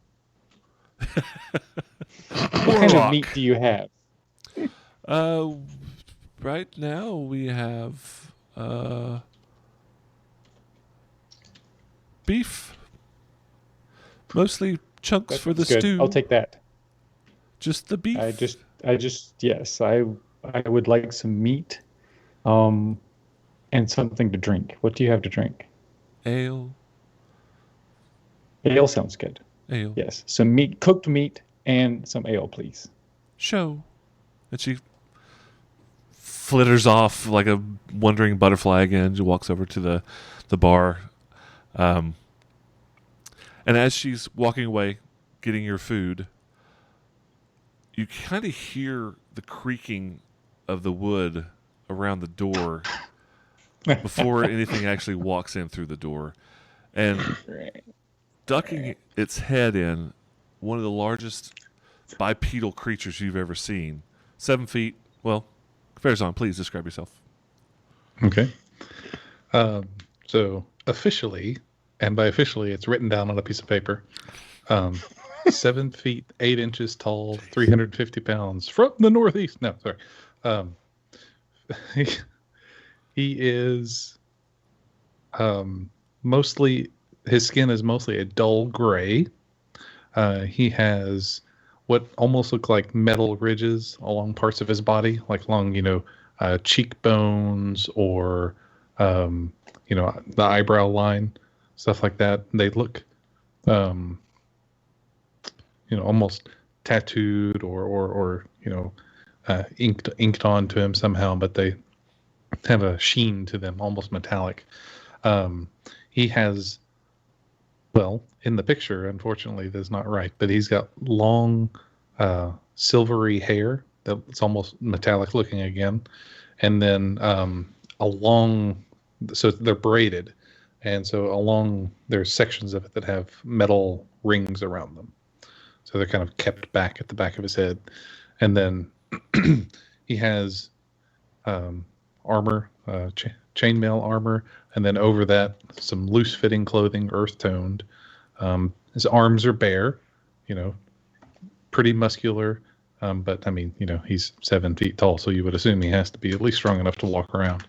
What kind of meat do you have? Right now we have beef, mostly chunks for the That's good. stew. I'll take that. Just the beef. Yes, I would like some meat, and something to drink. What do you have to drink? Ale. Ale sounds good. Ale. Yes, some meat, cooked meat, and some ale, please. Show. And she flitters off like a wandering butterfly again. She walks over to the bar. And as she's walking away, getting your food, you kind of hear the creaking of the wood around the door before anything actually walks in through the door. And ducking its head in, one of the largest bipedal creatures you've ever seen. 7 feet. Well, Farazan, please describe yourself. Okay. So officially, and by officially, it's written down on a piece of paper. 7 feet 8 inches tall, 350 pounds from the northeast. No, sorry. He is mostly, his skin is mostly a dull gray. He has what almost look like metal ridges along parts of his body, like along, cheekbones or, the eyebrow line, stuff like that. They look, almost tattooed or inked onto him somehow, but they have a sheen to them, almost metallic. He has, well, in the picture, unfortunately, that's not right, but he's got long, silvery hair that's almost metallic looking again. And then so they're braided. And so there's sections of it that have metal rings around them. So they're kind of kept back at the back of his head. And then he has armor, chainmail armor, and then over that, some loose-fitting clothing, earth-toned. His arms are bare, pretty muscular. But, he's 7 feet tall, so you would assume he has to be at least strong enough to walk around.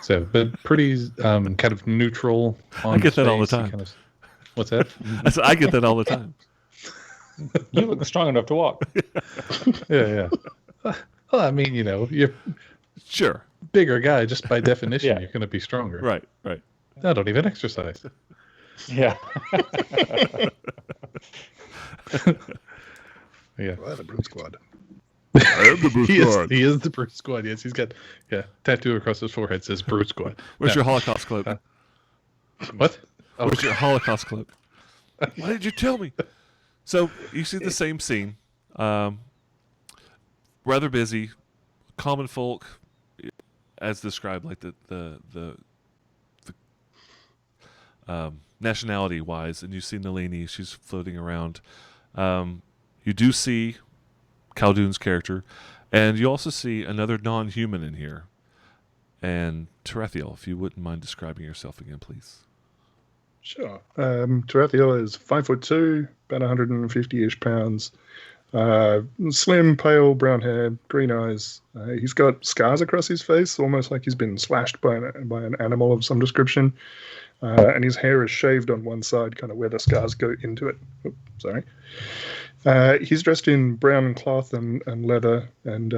So, but pretty kind of neutral on I get that all the time. What's that? I get that all the time. You look strong enough to walk. Yeah. Well, you're Sure. bigger guy, just by definition, Yeah. you're going to be stronger. Right. I don't even exercise. Yeah. Yeah. Well, the Brute Squad. I am the Brute Squad. He is the Brute Squad. Yes, he's got tattoo across his forehead says Brute Squad. Where's your Holocaust cloak? What? Oh, Where's your Holocaust cloak? Why did you tell me? So you see the same scene. Rather busy, common folk, as described, like the nationality wise, and you see Nalini. She's floating around. You do see Caldoon's character, and you also see another non-human in here. And Tarathiel, if you wouldn't mind describing yourself again, please. Sure. Tarathiel is 5'2", about 150-ish pounds. Slim, pale, brown hair, green eyes. He's got scars across his face, almost like he's been slashed by an animal of some description. And his hair is shaved on one side, kind of where the scars go into it. Oops, sorry. He's dressed in brown cloth and leather. And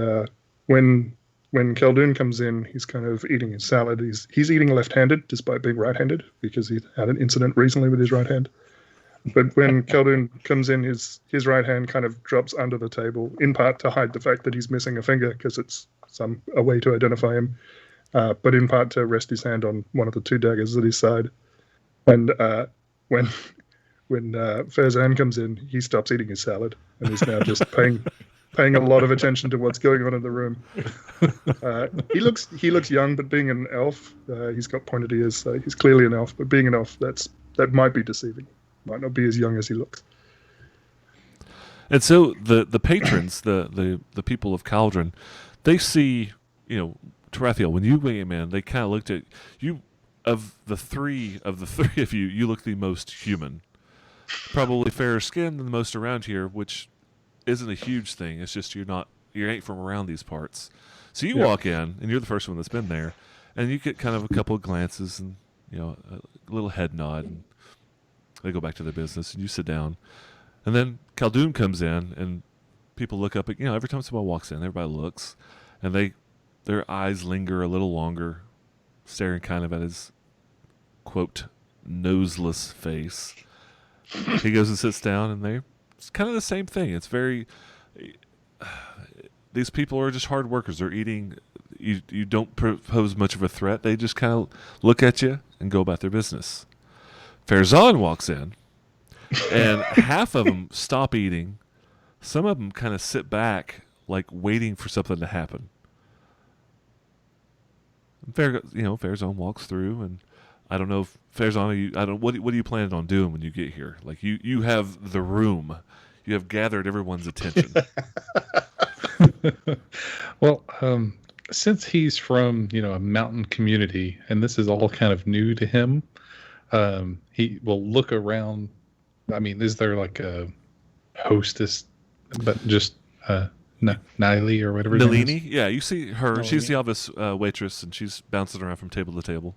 when Caldoon comes in, he's kind of eating his salad. He's eating left-handed, despite being right-handed, because he had an incident recently with his right hand. But when Caldoon comes in, his right hand kind of drops under the table, in part to hide the fact that he's missing a finger, because it's a way to identify him, but in part to rest his hand on one of the two daggers at his side. And when Farazan comes in, he stops eating his salad and is now just paying a lot of attention to what's going on in the room. He looks young, but being an elf, he's got pointed ears, so he's clearly an elf. But being an elf, that might be deceiving. Might not be as young as he looks. And so the patrons, the people of Cauldron, they see, Tarathiel, when you came in, they kind of looked at you. Of the three of you, you look the most human. probably fairer skinned than most around here, which isn't a huge thing. It's just you ain't from around these parts. So you walk in, and you're the first one that's been there, and you get kind of a couple of glances and a little head nod, and they go back to their business, and you sit down, and then Caldoon comes in, and people look up. Every time someone walks in, everybody looks, and their eyes linger a little longer, staring kind of at his quote noseless face. He goes and sits down, and it's kind of the same thing. It's very. These people are just hard workers. They're eating. You don't pose much of a threat. They just kind of look at you and go about their business. Farazan walks in, and half of them stop eating. Some of them kind of sit back, like waiting for something to happen. Farazan walks through, and I don't know if Farazan, what are you planning on doing when you get here? Like you have the room, you have gathered everyone's attention. Well, since he's from a mountain community, and this is all kind of new to him, he will look around. I mean, is there like a hostess, but just Niley or whatever? Nalini, yeah, you see her. Nalini. She's the obvious waitress, and she's bouncing around from table to table.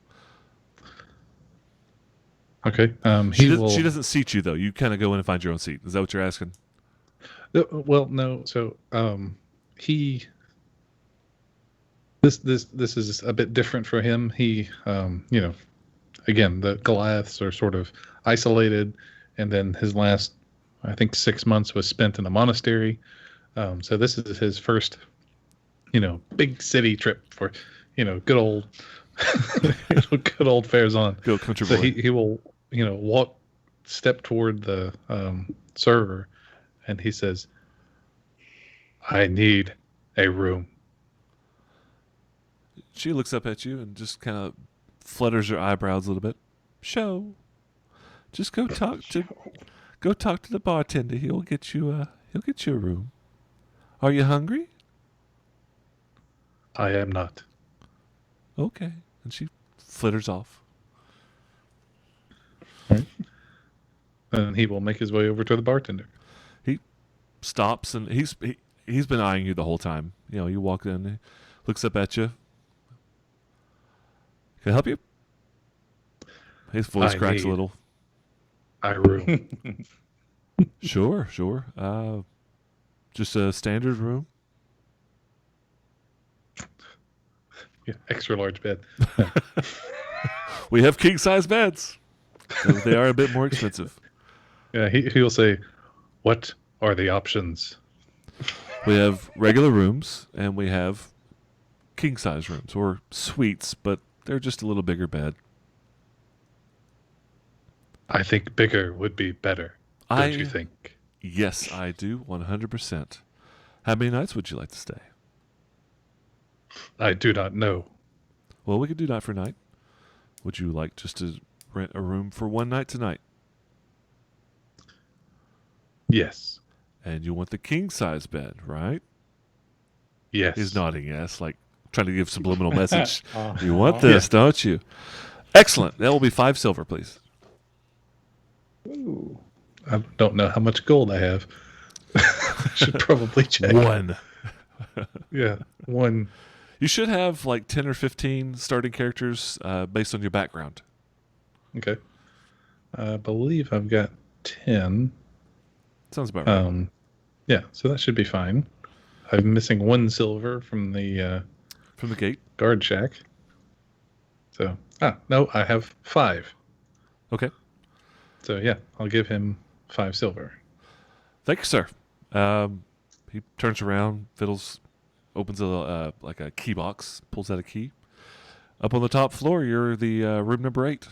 Okay. She doesn't seat you though. You kind of go in and find your own seat. Is that what you're asking? Well, no. So this is a bit different for him. He again, the Goliaths are sort of isolated, and then his last, I think, 6 months was spent in a monastery. So this is his first, big city trip for, good old, good old Farazan. Go country So boy. he will, step toward the server, and he says, "I need a room." She looks up at you and just kind of flutters her eyebrows a little bit. Show. Just go talk to the bartender. He'll get you a room. Are you hungry? I am not. Okay. And she flitters off. And he will make his way over to the bartender. He stops, and he's been eyeing you the whole time. You walk in, he looks up at you. Can I help you? His voice cracks a little. A room. Sure. Just a standard room. Yeah, extra large bed. We have king size beds. They are a bit more expensive. Yeah, he'll say, "What are the options?" We have regular rooms, and we have king size rooms, or suites, but they're just a little bigger bed. I think bigger would be better. Don't you think? Yes, I do, 100%. How many nights would you like to stay? I do not know. Well, we could do night for night. Would you like just to rent a room for one night tonight? Yes. And you want the king size bed, right? Yes. He's nodding yes, like trying to give subliminal message. Uh-huh. You want this, don't you? Excellent. That will be 5 silver, please. Ooh. I don't know how much gold I have. I should probably check. 1. Yeah, 1. You should have like 10 or 15 starting characters based on your background. Okay. I believe I've got 10. Sounds about right. Yeah, so that should be fine. I'm missing 1 silver from the From the gate. guard shack. So, no, I have 5. Okay. So, yeah, I'll give him 5 silver. Thank you, sir. He turns around, fiddles, opens a key box, pulls out a key. Up on the top floor, you're the room number 8.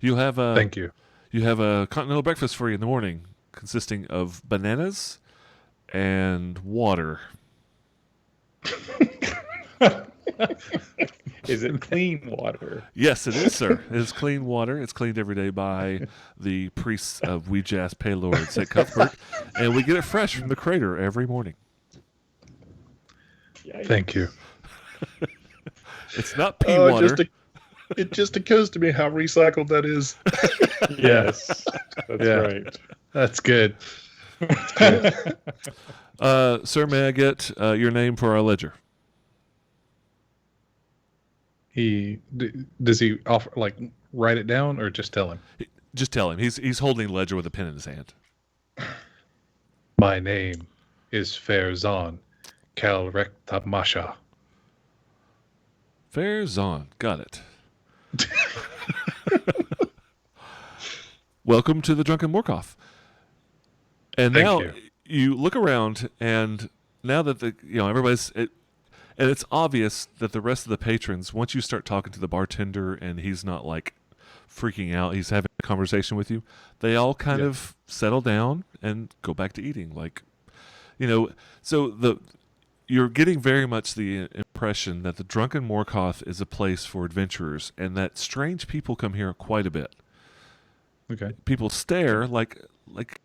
You have Thank you. You have a continental breakfast for you in the morning, consisting of bananas and water. Is it clean water? Yes, it is, sir. It is clean water. It's cleaned every day by the priests of Weejas Paylord St. Cuthbert, and we get it fresh from the crater every morning. Yikes. Thank you. It's not pea water. It just occurs to me how recycled that is. Yes, that's Yeah. right. That's good. Sir, may I get your name for our ledger? Does he offer write it down or just tell him? Just tell him. He's holding a ledger with a pen in his hand. My name is Fairzon Kalrektamasha. Fairzon. Got it. Welcome to the Drunken Morkoff. And Thank now you. you look around, and now that everybody's and it's obvious that the rest of the patrons, once you start talking to the bartender and he's not like freaking out, he's having a conversation with you, they all kind of settle down and go back to eating. So you're getting very much the impression that the Drunken Morkoth is a place for adventurers, and that strange people come here quite a bit. Okay. People stare like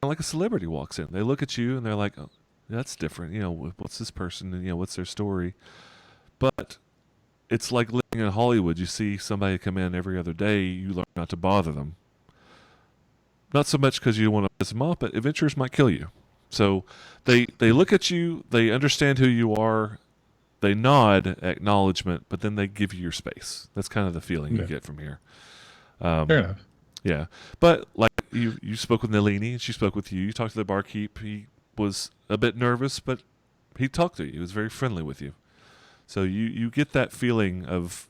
a celebrity walks in. They look at you and they're like, "Oh, that's different. What's this person? And what's their story?" But it's like living in Hollywood. You see somebody come in every other day. You learn not to bother them. Not so much because you want to piss them off, but adventurers might kill you. So they look at you. They understand who you are. They nod acknowledgement, but then they give you your space. That's kind of the feeling you get from here. Fair enough. Yeah, but like you spoke with Nalini, and she spoke with you. You talked to the barkeep. He was a bit nervous, but he talked to you. He was very friendly with you. So you get that feeling of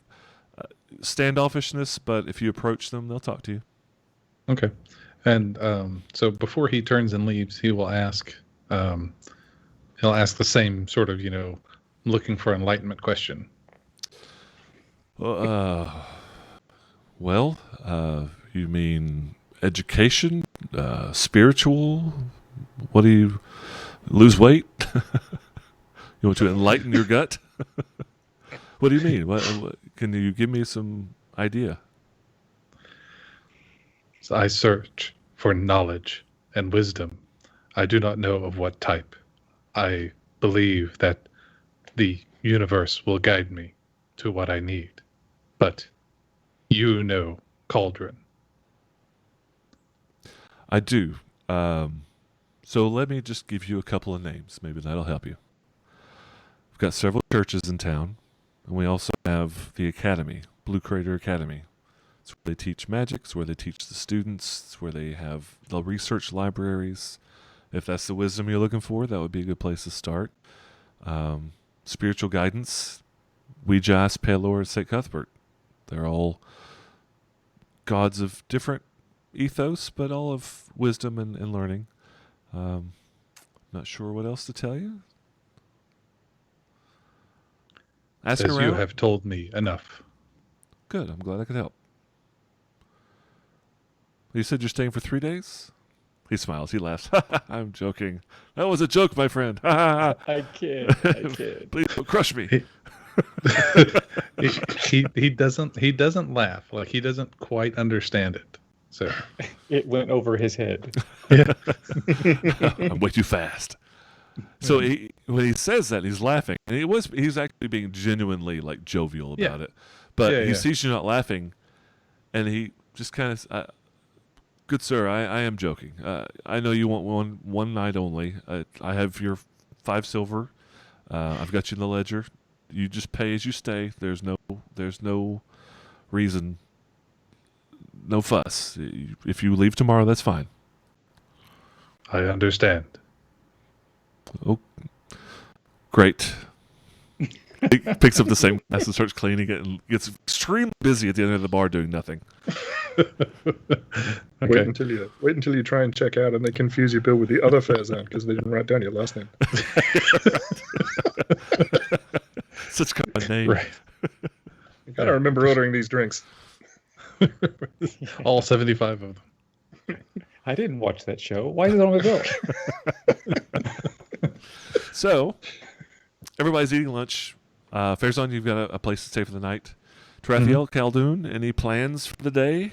standoffishness, but if you approach them, they'll talk to you. Okay. And so before he turns and leaves, he will ask. He'll ask the same sort of looking for enlightenment question. Well, you mean education, spiritual? What do you lose weight? You want to enlighten your gut? What do you mean? What, can you give me some idea? So I search for knowledge and wisdom. I do not know of what type. I believe that the universe will guide me to what I need. But you know Cauldron. I do. So let me just give you a couple of names. Maybe that'll help you. We've got several churches in town, and we also have the academy, Blue Crater Academy. It's where they teach magic. It's where they teach the students. It's where they have the research libraries. If that's the wisdom you're looking for, that would be a good place to start. Spiritual guidance, Ouija, Pelor, and St. Cuthbert. They're all gods of different ethos, but all of wisdom and learning. Not sure what else to tell you. Ask As around. you have told me enough. Good. I'm glad I could help. You said you're staying for 3 days? He smiles. He laughs. I'm joking. That was a joke, my friend. I kid. Please don't crush me. He doesn't laugh. Like he doesn't quite understand it. So It went over his head. I'm way too fast. So when he says that, he's laughing, and he's actually being genuinely like jovial about it. But he sees you not laughing, and he just kind of, good sir, I am joking. I know you want one night only. I have your 5 silver. I've got you in the ledger. You just pay as you stay. There's no reason, no fuss. If you leave tomorrow, that's fine. I understand. Oh, great. He picks up the same glass and starts cleaning it and gets extremely busy at the end of the bar doing nothing. Wait until you try and check out and they confuse your bill with the other Fairzon because they didn't write down your last name. Such kind of name. Right. You gotta remember ordering these drinks. All 75 of them. I didn't watch that show. Why is it on my bill? So, everybody's eating lunch. Fairzon, you've got a place to stay for the night. Tarathiel, Caldoon, any plans for the day?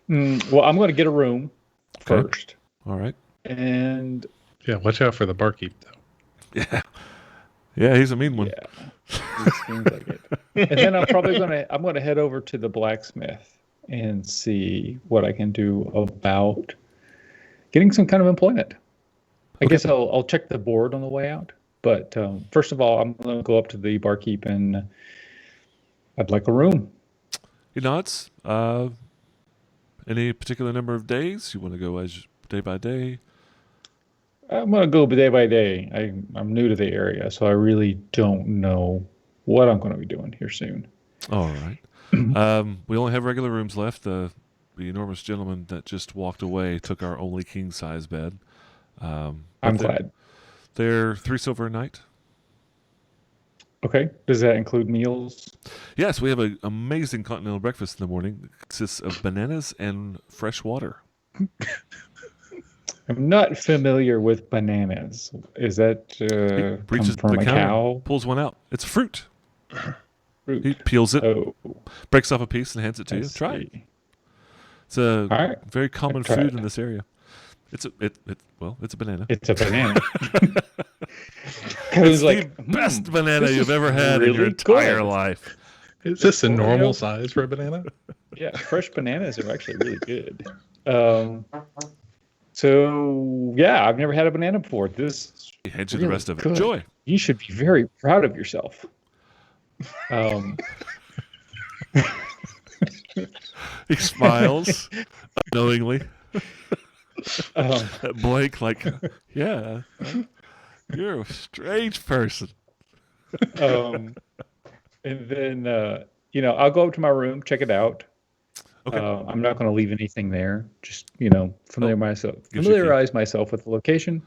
Well, I'm going to get a room first. All right. And Yeah, watch out for the barkeep, though. Yeah. Yeah, he's a mean one. Yeah, it seems like it. And then I'm gonna head over to the blacksmith and see what I can do about getting some kind of employment. I guess I'll check the board on the way out. But first of all, I'm gonna go up to the barkeep and I'd like a room. He nods. Any particular number of days? You want to go as day by day? I'm gonna go day by day. I'm new to the area, so I really don't know what I'm gonna be doing here soon. All right. We only have regular rooms left. The enormous gentleman that just walked away took our only king size bed. I'm glad. They're 3 silver a night. Okay. Does that include meals? Yes, we have an amazing continental breakfast in the morning. It consists of bananas and fresh water. I'm not familiar with bananas. Is that Reaches come from the a counter, cow? pulls one out. It's fruit. Fruit. He peels it, Oh, breaks off a piece, and hands it to I you. Try it. see. It's a All right. very common try food it. in this area. It's a banana. It's a banana. It's the best banana this you've is ever had in your really entire good. life. Is this a normal size for a banana? Yeah, fresh bananas are actually really good. So yeah, I've never had a banana before. This He hands you really the rest of it. good. Enjoy. You should be very proud of yourself. He smiles knowingly at Blake, like, yeah, you're a strange person. And then I'll go up to my room, check it out. Okay. I'm not going to leave anything there. Just familiarize myself with the location.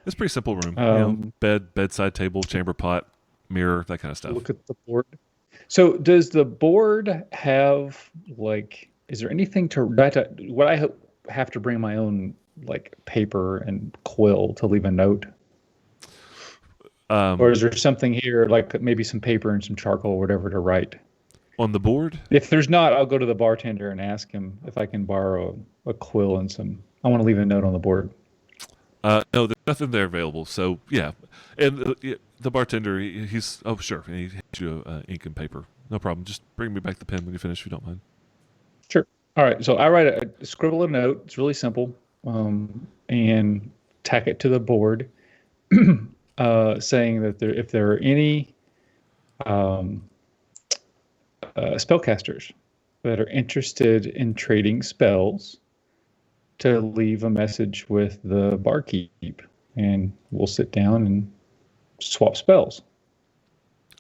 It's a pretty simple room. Bed, bedside table, chamber pot, mirror, that kind of stuff. Look at the board. So does the board have is there anything would I have to bring my own paper and quill to leave a note? Or is there something here maybe some paper and some charcoal or whatever to write? On the board? If there's not, I'll go to the bartender and ask him if I can borrow a quill and I want to leave a note on the board. No, there's nothing there available. So, yeah. And the bartender, he's, oh, sure. And he hands you ink and paper. No problem. Just bring me back the pen when you finish, if you don't mind. Sure. All right. So I scribble a note. It's really simple. And tack it to the board saying that if there are any spellcasters that are interested in trading spells, to leave a message with the barkeep, and we'll sit down and swap spells.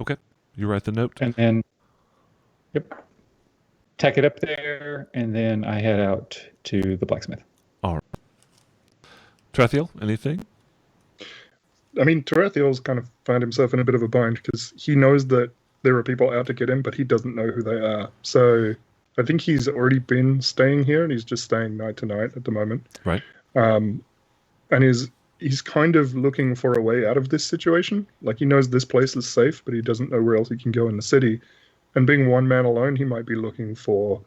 Okay. You write the note. And then, tack it up there, and then I head out to the blacksmith. All right. Trathiel, anything? I mean, Tarathiel's kind of found himself in a bit of a bind because he knows that there are people out to get him, but he doesn't know who they are. So I think he's already been staying here, and he's just staying night to night at the moment. Right. And he's kind of looking for a way out of this situation. Like, he knows this place is safe, but he doesn't know where else he can go in the city. And being one man alone, he might be looking for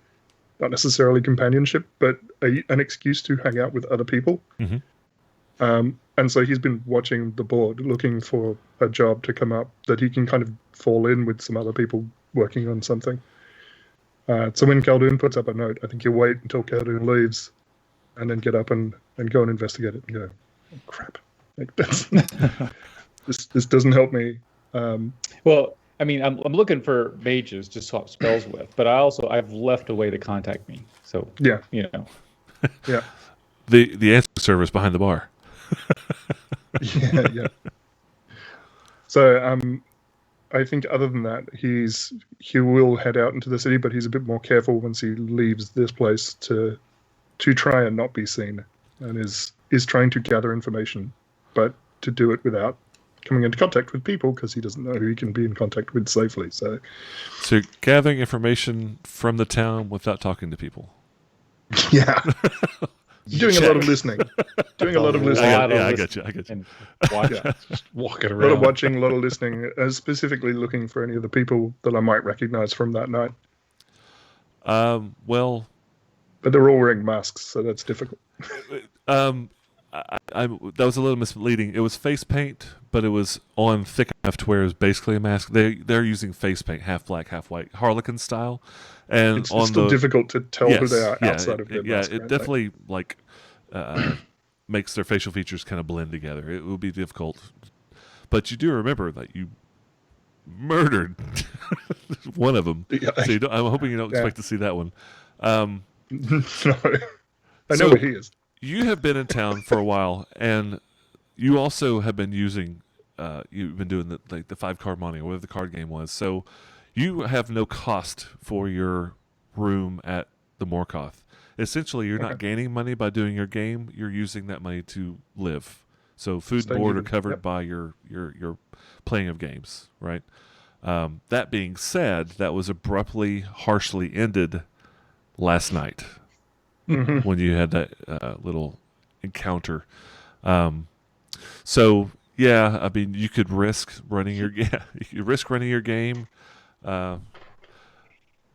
not necessarily companionship, but an excuse to hang out with other people. Mm-hmm. And so he's been watching the board, looking for a job to come up that he can kind of fall in with some other people working on something. So when Caldoon puts up a note, I think he'll wait until Caldoon leaves and then get up and go and investigate it and go, oh, crap. That's, this doesn't help me. Well, I mean, I'm looking for mages to swap spells with, but I've left a way to contact me. So, yeah. Yeah. The answer service behind the bar. yeah. So I think other than that, he will head out into the city, but he's a bit more careful once he leaves this place to try and not be seen, and is trying to gather information, but to do it without coming into contact with people because he doesn't know who he can be in contact with safely. So gathering information from the town without talking to people. Yeah. Doing a lot of listening. I get you. And watching. Just walking A around. lot of watching, a lot of listening, specifically looking for any of the people that I might recognize from that night. Well, but they're all wearing masks, so that's difficult. I that was a little misleading. It was face paint, but it was on thick enough to where it was basically a mask. They're using face paint, half black, half white, Harlequin style, and It's on still the difficult to tell who they are yeah, outside of their mask. it definitely like makes their facial features kind of blend together. It will be difficult, but you do remember that you murdered one of them. Yeah. So I'm hoping you don't expect to see that one. No, I know So- what he is. You have been in town for a while, and you also have been using. You've been doing the 5-card money, or whatever the card game was. So you have no cost for your room at the Morkoth. Essentially, you're not gaining money by doing your game. You're using that money to live. So food Stay and board are even. covered Yep. by your playing of games, right? That being said, that was abruptly, harshly ended last night when you had that little encounter. So yeah, I mean, you could risk running your game,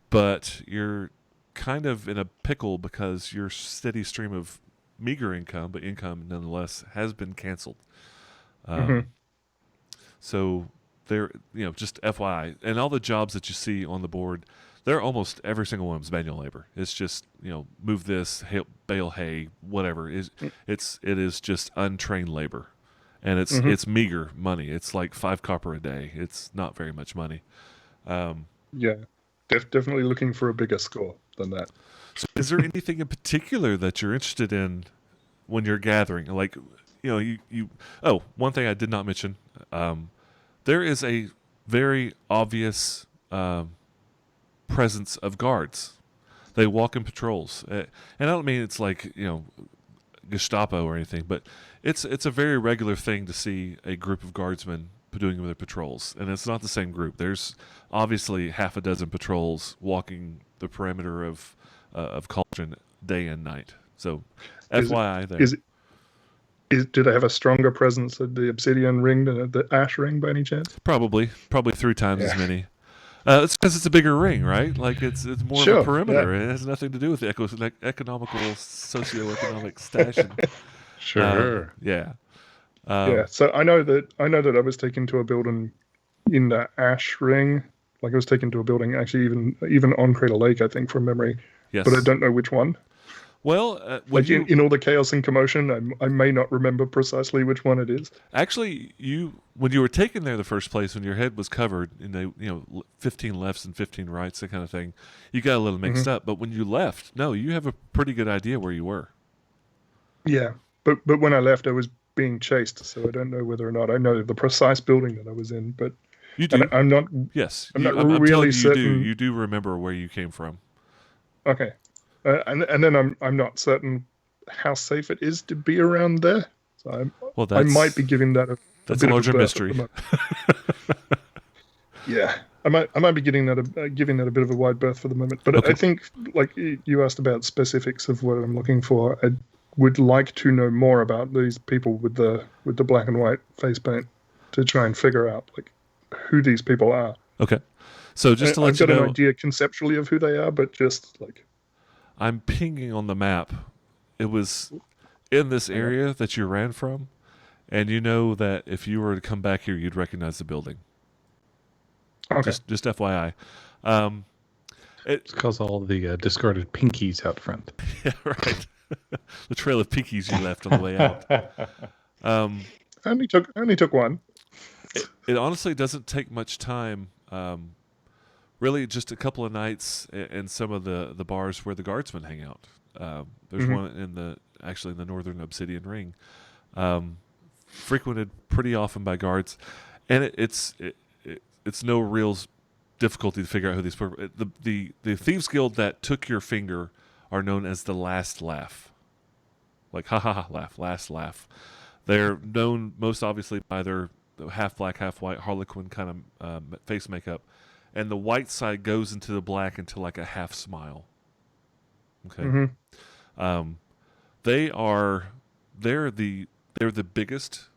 but you're kind of in a pickle because your steady stream of meager income, but income nonetheless, has been canceled. So there, just FYI, and all the jobs that you see on the board, they're almost every single one of them's manual labor. It's just move this, bale hay, whatever. It is just untrained labor, and it's meager money. It's like 5 copper a day. It's not very much money. Yeah, definitely looking for a bigger score than that. So is there anything in particular that you're interested in when you're gathering? Like, one thing I did not mention, there is a very obvious presence of guards. They walk in patrols. And I don't mean it's like, Gestapo or anything, but it's a very regular thing to see a group of guardsmen doing their patrols. And it's not the same group. There's obviously half a dozen patrols walking the perimeter of Cauldron day and night. So FYI there. Do they have a stronger presence at the Obsidian ring than the Ash ring by any chance? Probably 3 times as many. It's because it's a bigger ring, right? Like it's more of a perimeter. Yeah. It has nothing to do with the economical, socioeconomic stashing. Sure. Yeah. Yeah. So I know that I was taken to a building in the Ash ring. Like I was taken to a building actually even on Crater Lake, I think, from memory. Yes. But I don't know which one. Well, In all the chaos and commotion, I may not remember precisely which one it is. actually, when you were taken there the first place, when your head was covered in the 15 lefts and 15 rights, that kind of thing, you got a little mixed up. But when you left, no, you have a pretty good idea where you were. Yeah, but when I left, I was being chased, so I don't know whether or not I know the precise building that I was in. But You do. and I'm not. Yes, I'm not I'm really telling you, certain. you do remember where you came from. Okay, and then I'm not certain how safe it is to be around there. So I might be giving that a that's bit a of larger berth mystery. at the moment. Yeah, I might be giving that a bit of a wide berth for the moment. But Okay. I think, like you asked about specifics of what I'm looking for, I would like to know more about these people with the black and white face paint to try and figure out like who these people are. Okay, so just to I've let you got know, an idea conceptually of who they are, but just like I'm pinging on the map. It was in this area that you ran from, and you know that if you were to come back here, you'd recognize the building. okay. Just FYI. It's because all the discarded pinkies out front. Yeah, right. The trail of pinkies you left on the way out. I only took one. It honestly doesn't take much time. Really, just a couple of nights in some of the bars where the guardsmen hang out. There's one in the northern Obsidian ring, frequented pretty often by guards, and it's no real difficulty to figure out who these people. The Thieves Guild that took your finger are known as the Last Laugh, like ha ha ha laugh, last laugh. They're known most obviously by their half black, half white Harlequin kind of face makeup, and the white side goes into the black into like a half smile. Okay, they're the biggest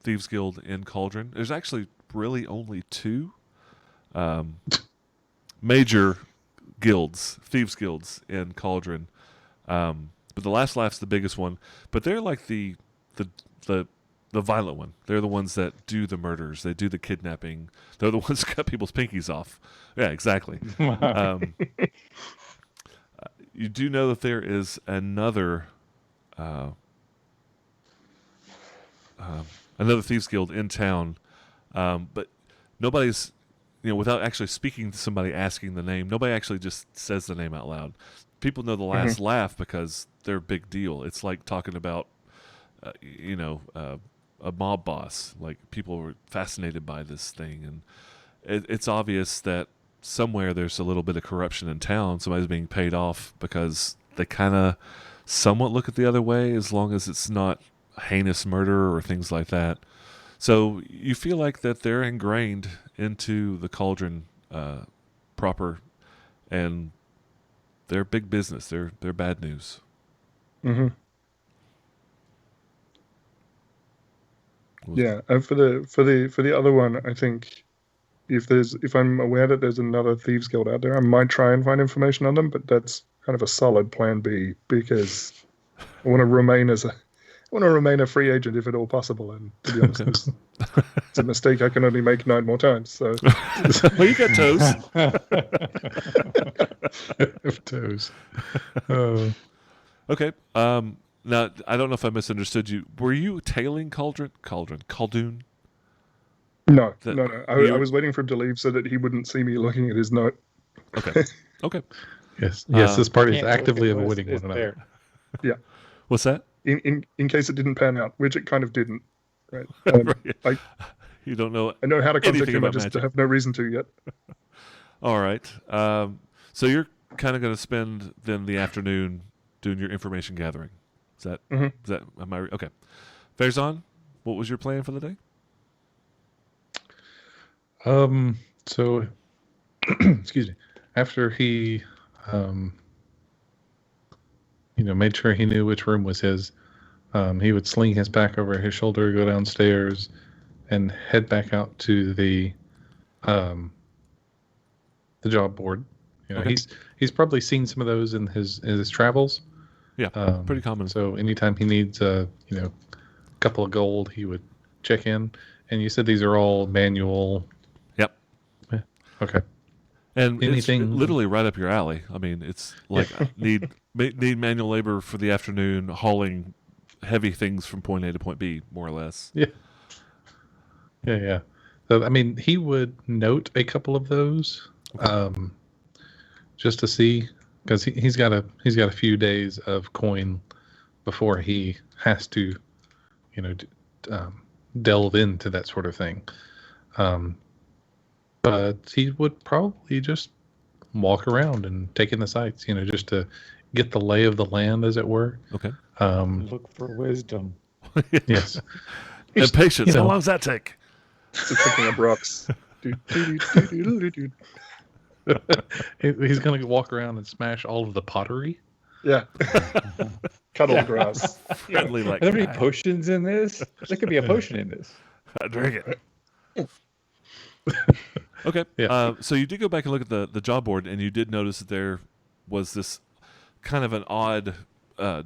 Thieves Guild in Cauldron. There's actually really only 2 major guilds, Thieves Guilds in Cauldron. But the last laugh's the biggest one. But they're like the the violent one. They're the ones that do the murders. They do the kidnapping. They're the ones that cut people's pinkies off. Yeah, exactly. You do know that there is another another thieves guild in town, but nobody's, without actually speaking to somebody asking the name, nobody actually just says the name out loud. People know the last laugh because they're a big deal. It's like talking about, a mob boss. Like, people were fascinated by this thing, and it's obvious that somewhere there's a little bit of corruption in town. Somebody's being paid off because they kind of somewhat look at the other way, as long as it's not heinous murder or things like that. So you feel like that they're ingrained into the cauldron proper, and they're big business. They're bad news. Mm-hmm. Yeah, and for the other one, I think if I'm aware that there's another thieves guild out there, I might try and find information on them. But that's kind of a solid plan B, because I want to remain a free agent if at all possible. And to be honest, it's a mistake I can only make 9 more times. So, well, you got toes. Toes. Okay. Now, I don't know if I misunderstood you. Were you tailing Caldoon? No. I was waiting for him to leave so that he wouldn't see me looking at his note. Okay. Okay. Yes. This party is Can't actively look at avoiding what's one another. Yeah. What's that? In case it didn't pan out, which it kind of didn't. Right. Right. You don't know. I know how to contact anything him. I about just magic. have no reason to yet. All right. So you're kind of going to spend then the afternoon doing your information gathering. Is that? Mm-hmm. Is that? Am I okay? Farazan, what was your plan for the day? So, excuse me. After he, made sure he knew which room was his, he would sling his pack over his shoulder, go downstairs, and head back out to the job board. Okay. He's probably seen some of those in his travels. Yeah, pretty common. So anytime he needs a couple of gold, he would check in. And you said these are all manual. Yep. Yeah. Okay. And Anything it's literally right up your alley. I mean, it's like need manual labor for the afternoon, hauling heavy things from point A to point B, more or less. Yeah. So I mean, he would note a couple of those, just to see, because he's got a few days of coin before he has to, delve into that sort of thing. But he would probably just walk around and take in the sights, just to get the lay of the land, as it were. Okay. Look for wisdom. Yes. And patience. How long does that take? Just picking up rocks. He's going to walk around and smash all of the pottery. Yeah. Cut all the grass. Friendly like Are there any potions in this? There could be a potion in this. I drink it. Okay. Yeah. So you did go back and look at the job board, and you did notice that there was this kind of an odd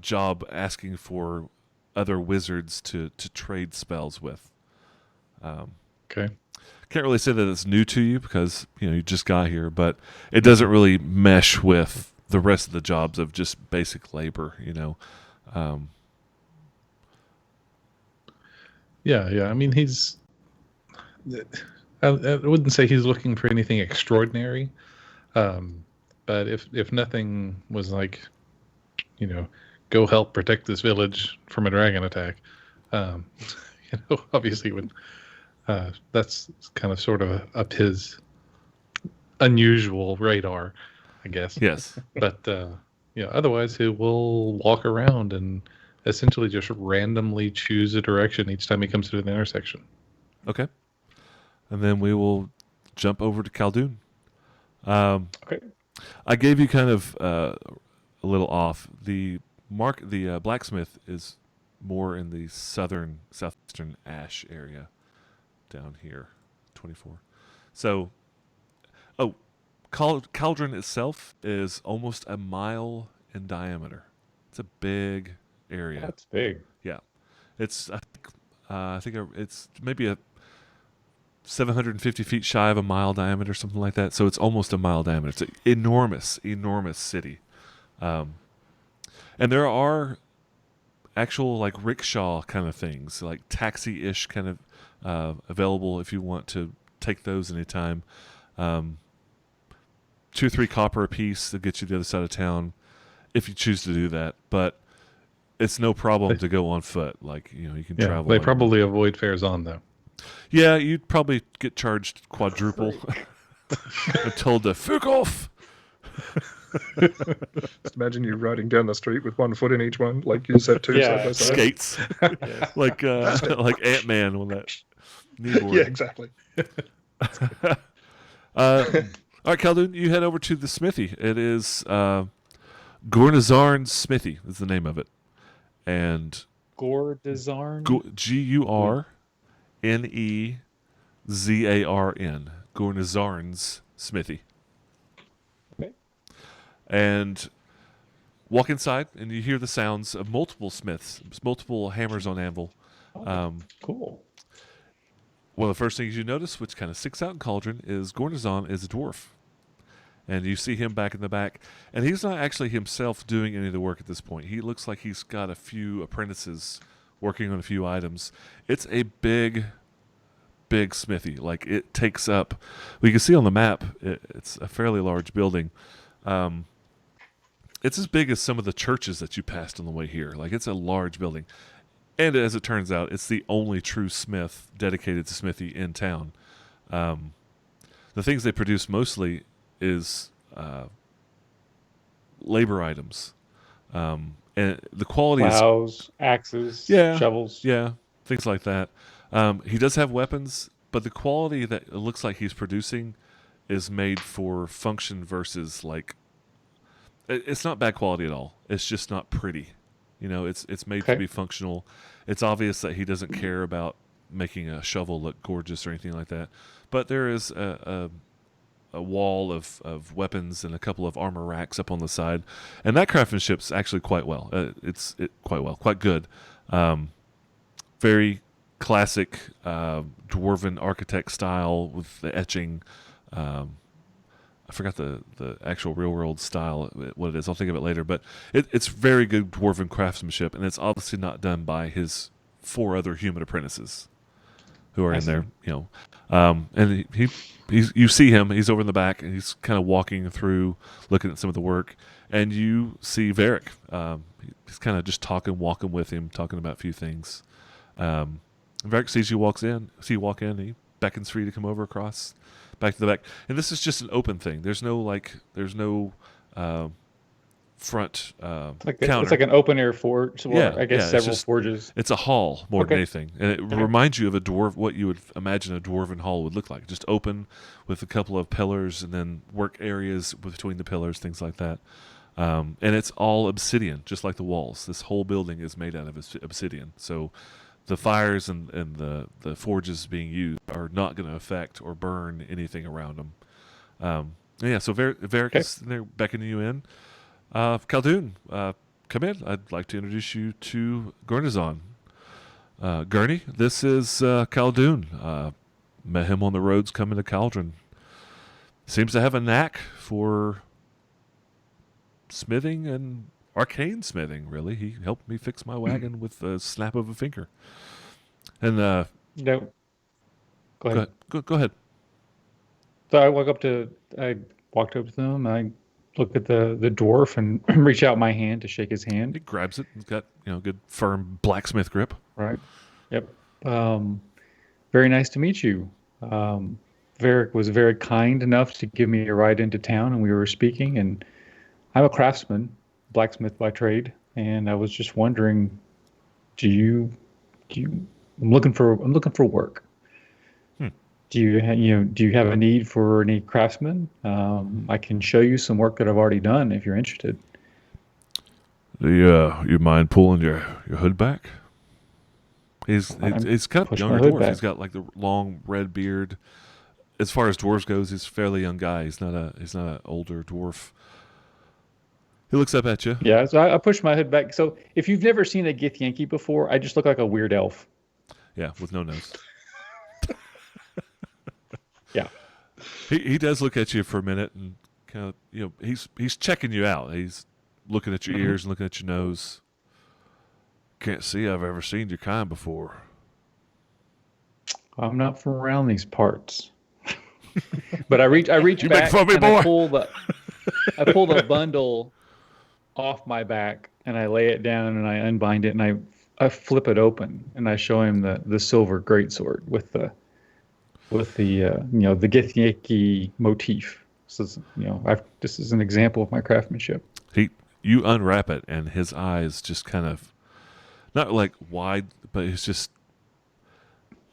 job asking for other wizards to trade spells with. Okay. Can't really say that it's new to you because you just got here, but it doesn't really mesh with the rest of the jobs of just basic labor. Yeah. I mean, I wouldn't say he's looking for anything extraordinary, but if nothing was like, go help protect this village from a dragon attack, obviously when that's kind of sort of up his unusual radar, I guess. Yes. But otherwise he will walk around and essentially just randomly choose a direction each time he comes to an intersection. Okay. And then we will jump over to Caldoon. Okay. I gave you kind of a little off. The blacksmith is more in the southeastern Ash area down here, 24. So, Cauldron itself is almost a mile in diameter. It's a big area. That's big. Yeah, it's I think it's maybe a 750 feet shy of a mile diameter, something like that. So it's almost a mile diameter. It's an enormous, enormous city. And there are actual like rickshaw kind of things, like taxi-ish kind of available if you want to take those anytime. 2 or 3 copper a piece to get you to the other side of town if you choose to do that. But it's no problem to go on foot. Like, you can travel. They probably avoid fares on, though. Yeah, you'd probably get charged quadruple and told to fuck off. Just imagine you riding down the street with one foot in each one, like you said, 2 side by side. Skates. like Ant-Man on that kneeboard. Yeah, exactly. All right, Caldoon, you head over to the smithy. It is Gurnazarn's Smithy is the name of it. And Gordazarn? Gurnezarn. Gurnazarn's Smithy. Okay. And walk inside, and you hear the sounds of multiple smiths, multiple hammers on anvil. Cool. One of the first things you notice, which kind of sticks out in Cauldron, is Gurnazarn is a dwarf. And you see him back in the back. And he's not actually himself doing any of the work at this point. He looks like he's got a few apprentices working on a few items. It's a big, big smithy. Like, it takes up... Well, you can see on the map, it's a fairly large building. It's as big as some of the churches that you passed on the way here. Like, it's a large building. And as it turns out, it's the only true smith dedicated to smithy in town. The things they produce mostly is labor items. And the quality Plows, axes, shovels. Yeah, things like that. He does have weapons, but the quality that it looks like he's producing is made for function versus, like... It's not bad quality at all. It's just not pretty. It's made to be functional. It's obvious that he doesn't care about making a shovel look gorgeous or anything like that. But there is a wall of weapons and a couple of armor racks up on the side, and that craftsmanship's actually quite well. Quite good. Very classic dwarven architect style with the etching. I forgot the actual real world style, what it is. I'll think of it later. But it's very good dwarven craftsmanship, and it's obviously not done by his 4 other human apprentices who are in there. And you see him. He's over in the back, and he's kind of walking through, looking at some of the work. And you see Varric. He's kind of just walking with him, talking about a few things. Varric sees you walk in. And he beckons for you to come over across. Back to the back, and this is just an open thing. There's no front counter. It's like an open air forge. Several forges. It's a hall more than anything, and it reminds you of a dwarf. What you would imagine a dwarven hall would look like, just open with a couple of pillars and then work areas between the pillars, things like that. And it's all obsidian, just like the walls. This whole building is made out of obsidian. So the fires and the forges being used are not going to affect or burn anything around them. So Varric is there beckoning you in. Caldoon, come in. I'd like to introduce you to Gurnazarn. Gurney, this is Caldoon. Met him on the roads coming to Cauldron. Seems to have a knack for smithing and arcane smithing, really. He helped me fix my wagon with a snap of a finger. And no, go ahead. Go ahead. So I walked up to them. I look at the dwarf and reach out my hand to shake his hand. He grabs it. He's got good firm blacksmith grip. Right. Yep. Very nice to meet you. Varric was very kind enough to give me a ride into town, and we were speaking. And I'm a craftsman, blacksmith by trade, and I was just wondering, I'm looking for work. Do you have a need for any craftsmen? I can show you some work that I've already done if you're interested. Do you mind pulling your hood back? He's kind of a younger dwarf. Back. He's got like the long red beard. As far as dwarves goes, he's a fairly young guy. He's not an older dwarf. He looks up at you. Yeah, so I push my hood back. So if you've never seen a Githyanki before, I just look like a weird elf. Yeah, with no nose. Yeah. He does look at you for a minute and kind of, he's checking you out. He's looking at your ears and looking at your nose. Can't see I've ever seen your kind before. I'm not from around these parts. But I reach You back make fun of me, and boy. I pull the bundle off my back and I lay it down and I unbind it and I flip it open and I show him the silver greatsword with the the Githyanki motif. This is an example of my craftsmanship. You unwrap it and his eyes just kind of not like wide, but it's just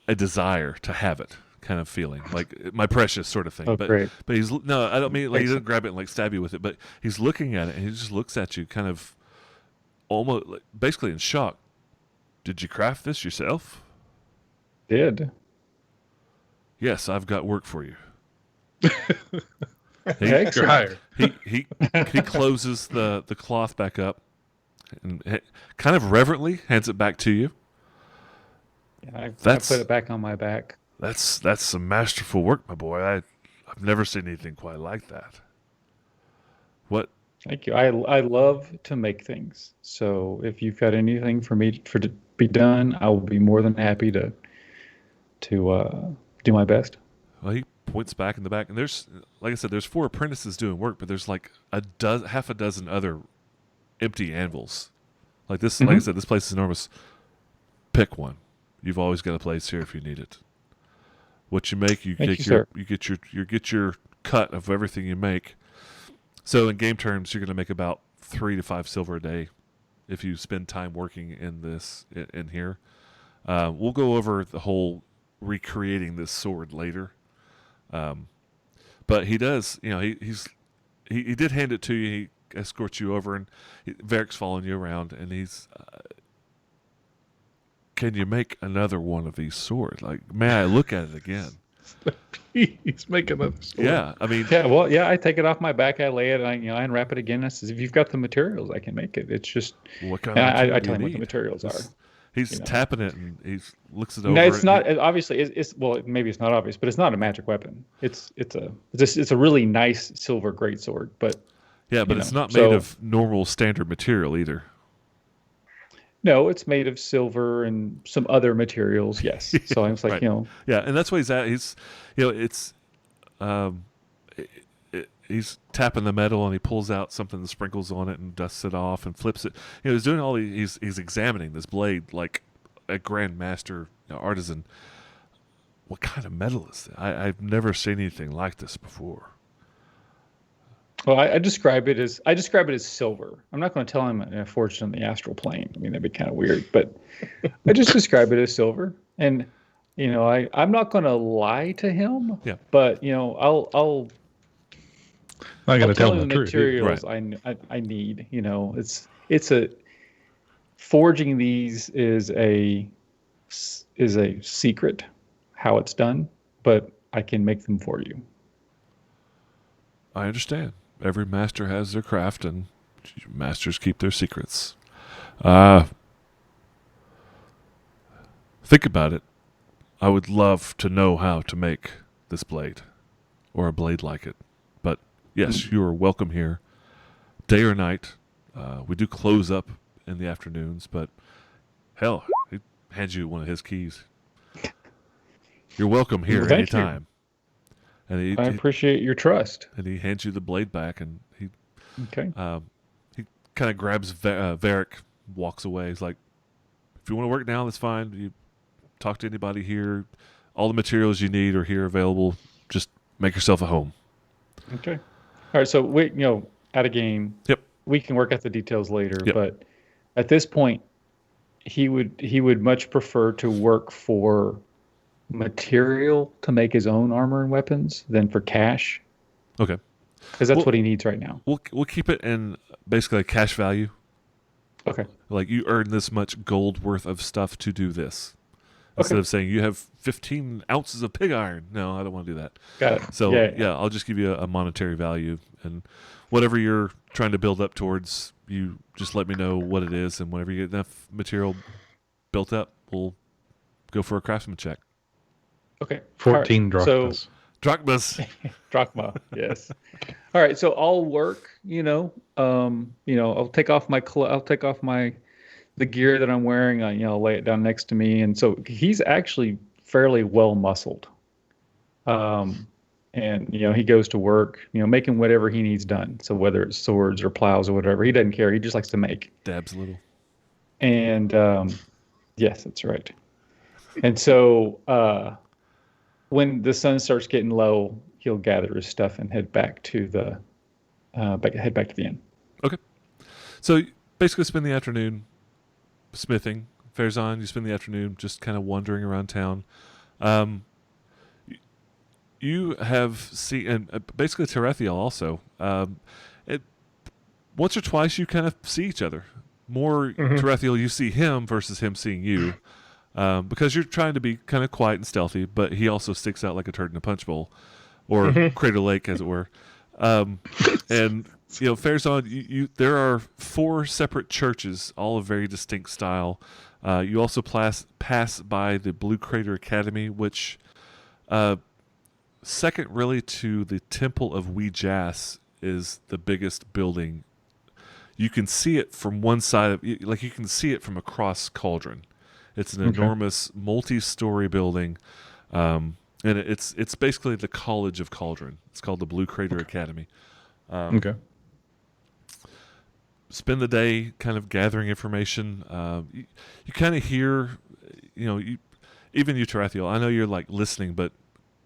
a desire to have it kind of feeling, like my precious sort of thing. Oh, but great. but I don't mean like he doesn't grab it and like stab you with it, but he's looking at it and he just looks at you kind of almost like, basically in shock. Did you craft this yourself? Did. Yes, I've got work for you. You're hired. He closes the cloth back up and kind of reverently hands it back to you. Yeah, I put it back on my back. That's some masterful work, my boy. I've never seen anything quite like that. What? Thank you. I love to make things. So if you've got anything for me to be done, I will be more than happy to do my best. Well, he points back in the back, and there's, like I said, there's 4 apprentices doing work, but there's like half a dozen other empty anvils. Like this, like I said, this place is enormous. Pick one. You've always got a place here if you need it. What you make, you get your cut of everything you make. So in game terms, you're going to make about 3 to 5 silver a day if you spend time working in here. We'll go over the whole recreating this sword later. But he does, he did hand it to you. He escorts you over, and Varric's following you around, and he's, can you make another one of these swords? Like, may I look at it again? He's making another sword. Yeah, I mean, I take it off my back, I lay it, and I unwrap it again. I says, if you've got the materials, I can make it. It's just, what kind of I tell him what the materials are. He's tapping it, and he looks it over. No, it's not obviously. It's maybe it's not obvious, but it's not a magic weapon. It's a really nice silver greatsword, but yeah, but it's not made of normal standard material either. No, it's made of silver and some other materials. Yes, so I was like, right. Yeah, and that's what he's at. He's, it's, he's tapping the metal and he pulls out something and sprinkles on it and dusts it off and flips it. He's doing all he's examining this blade like a grandmaster artisan. What kind of metal is this? I've never seen anything like this before. Well, I describe it as silver. I'm not going to tell him a fortune in the astral plane. I mean, that'd be kind of weird, but I just describe it as silver. And I'm not going to lie to him. Yeah. But I'll not going to tell him the materials truth. I need. It's a forging these is a secret how it's done, but I can make them for you. I understand. Every master has their craft, and masters keep their secrets. Think about it. I would love to know how to make this blade, or a blade like it. But yes, you are welcome here, day or night. We do close up in the afternoons, but hell, he hands you one of his keys. You're welcome here anytime. And I appreciate your trust. And he hands you the blade back, and he kind of grabs Varric, walks away. He's like, if you want to work now, that's fine. You talk to anybody here. All the materials you need are here available. Just make yourself a home. Okay. All right. So we, at a game. Yep. We can work out the details later, Yep. but at this point, he would much prefer to work for material to make his own armor and weapons than for cash. Okay. Because that's what he needs right now. We'll keep it in basically a cash value. Okay. Like you earn this much gold worth of stuff to do this. instead of saying you have 15 ounces of pig iron. No, I don't want to do that. Got it. So yeah, I'll just give you a monetary value, and whatever you're trying to build up towards, you just let me know what it is, and whenever you get enough material built up, we'll go for a craftsman check. Okay. 14 All right. drachmas. Drachmas. Drachma, yes. All right, so I'll work. I'll take off the gear that I'm wearing. I'll lay it down next to me, and so he's actually fairly well muscled. And he goes to work, making whatever he needs done. So whether it's swords or plows or whatever, he doesn't care. He just likes to make. Dabs a little. And yes, that's right. And so when the sun starts getting low, he'll gather his stuff and head back to the inn. Okay. So basically spend the afternoon smithing. Farazan, you spend the afternoon just kind of wandering around town. You have seen, and basically Terethiel also. Once or twice you kind of see each other. More Terethiel, you see him versus him seeing you. Because you're trying to be kind of quiet and stealthy, but he also sticks out like a turd in a punch bowl, or Crater Lake, as it were. And Farazan, there are 4 separate churches, all of very distinct style. You also pass by the Blue Crater Academy, which, second really to the Temple of Weejass, is the biggest building. You can see it from one side you can see it from across Cauldron. It's an enormous multi-story building, and it's basically the College of Cauldron. It's called the Blue Crater Academy. Okay. Spend the day kind of gathering information. You kind of hear, even you, Terethiel, I know you're like listening, but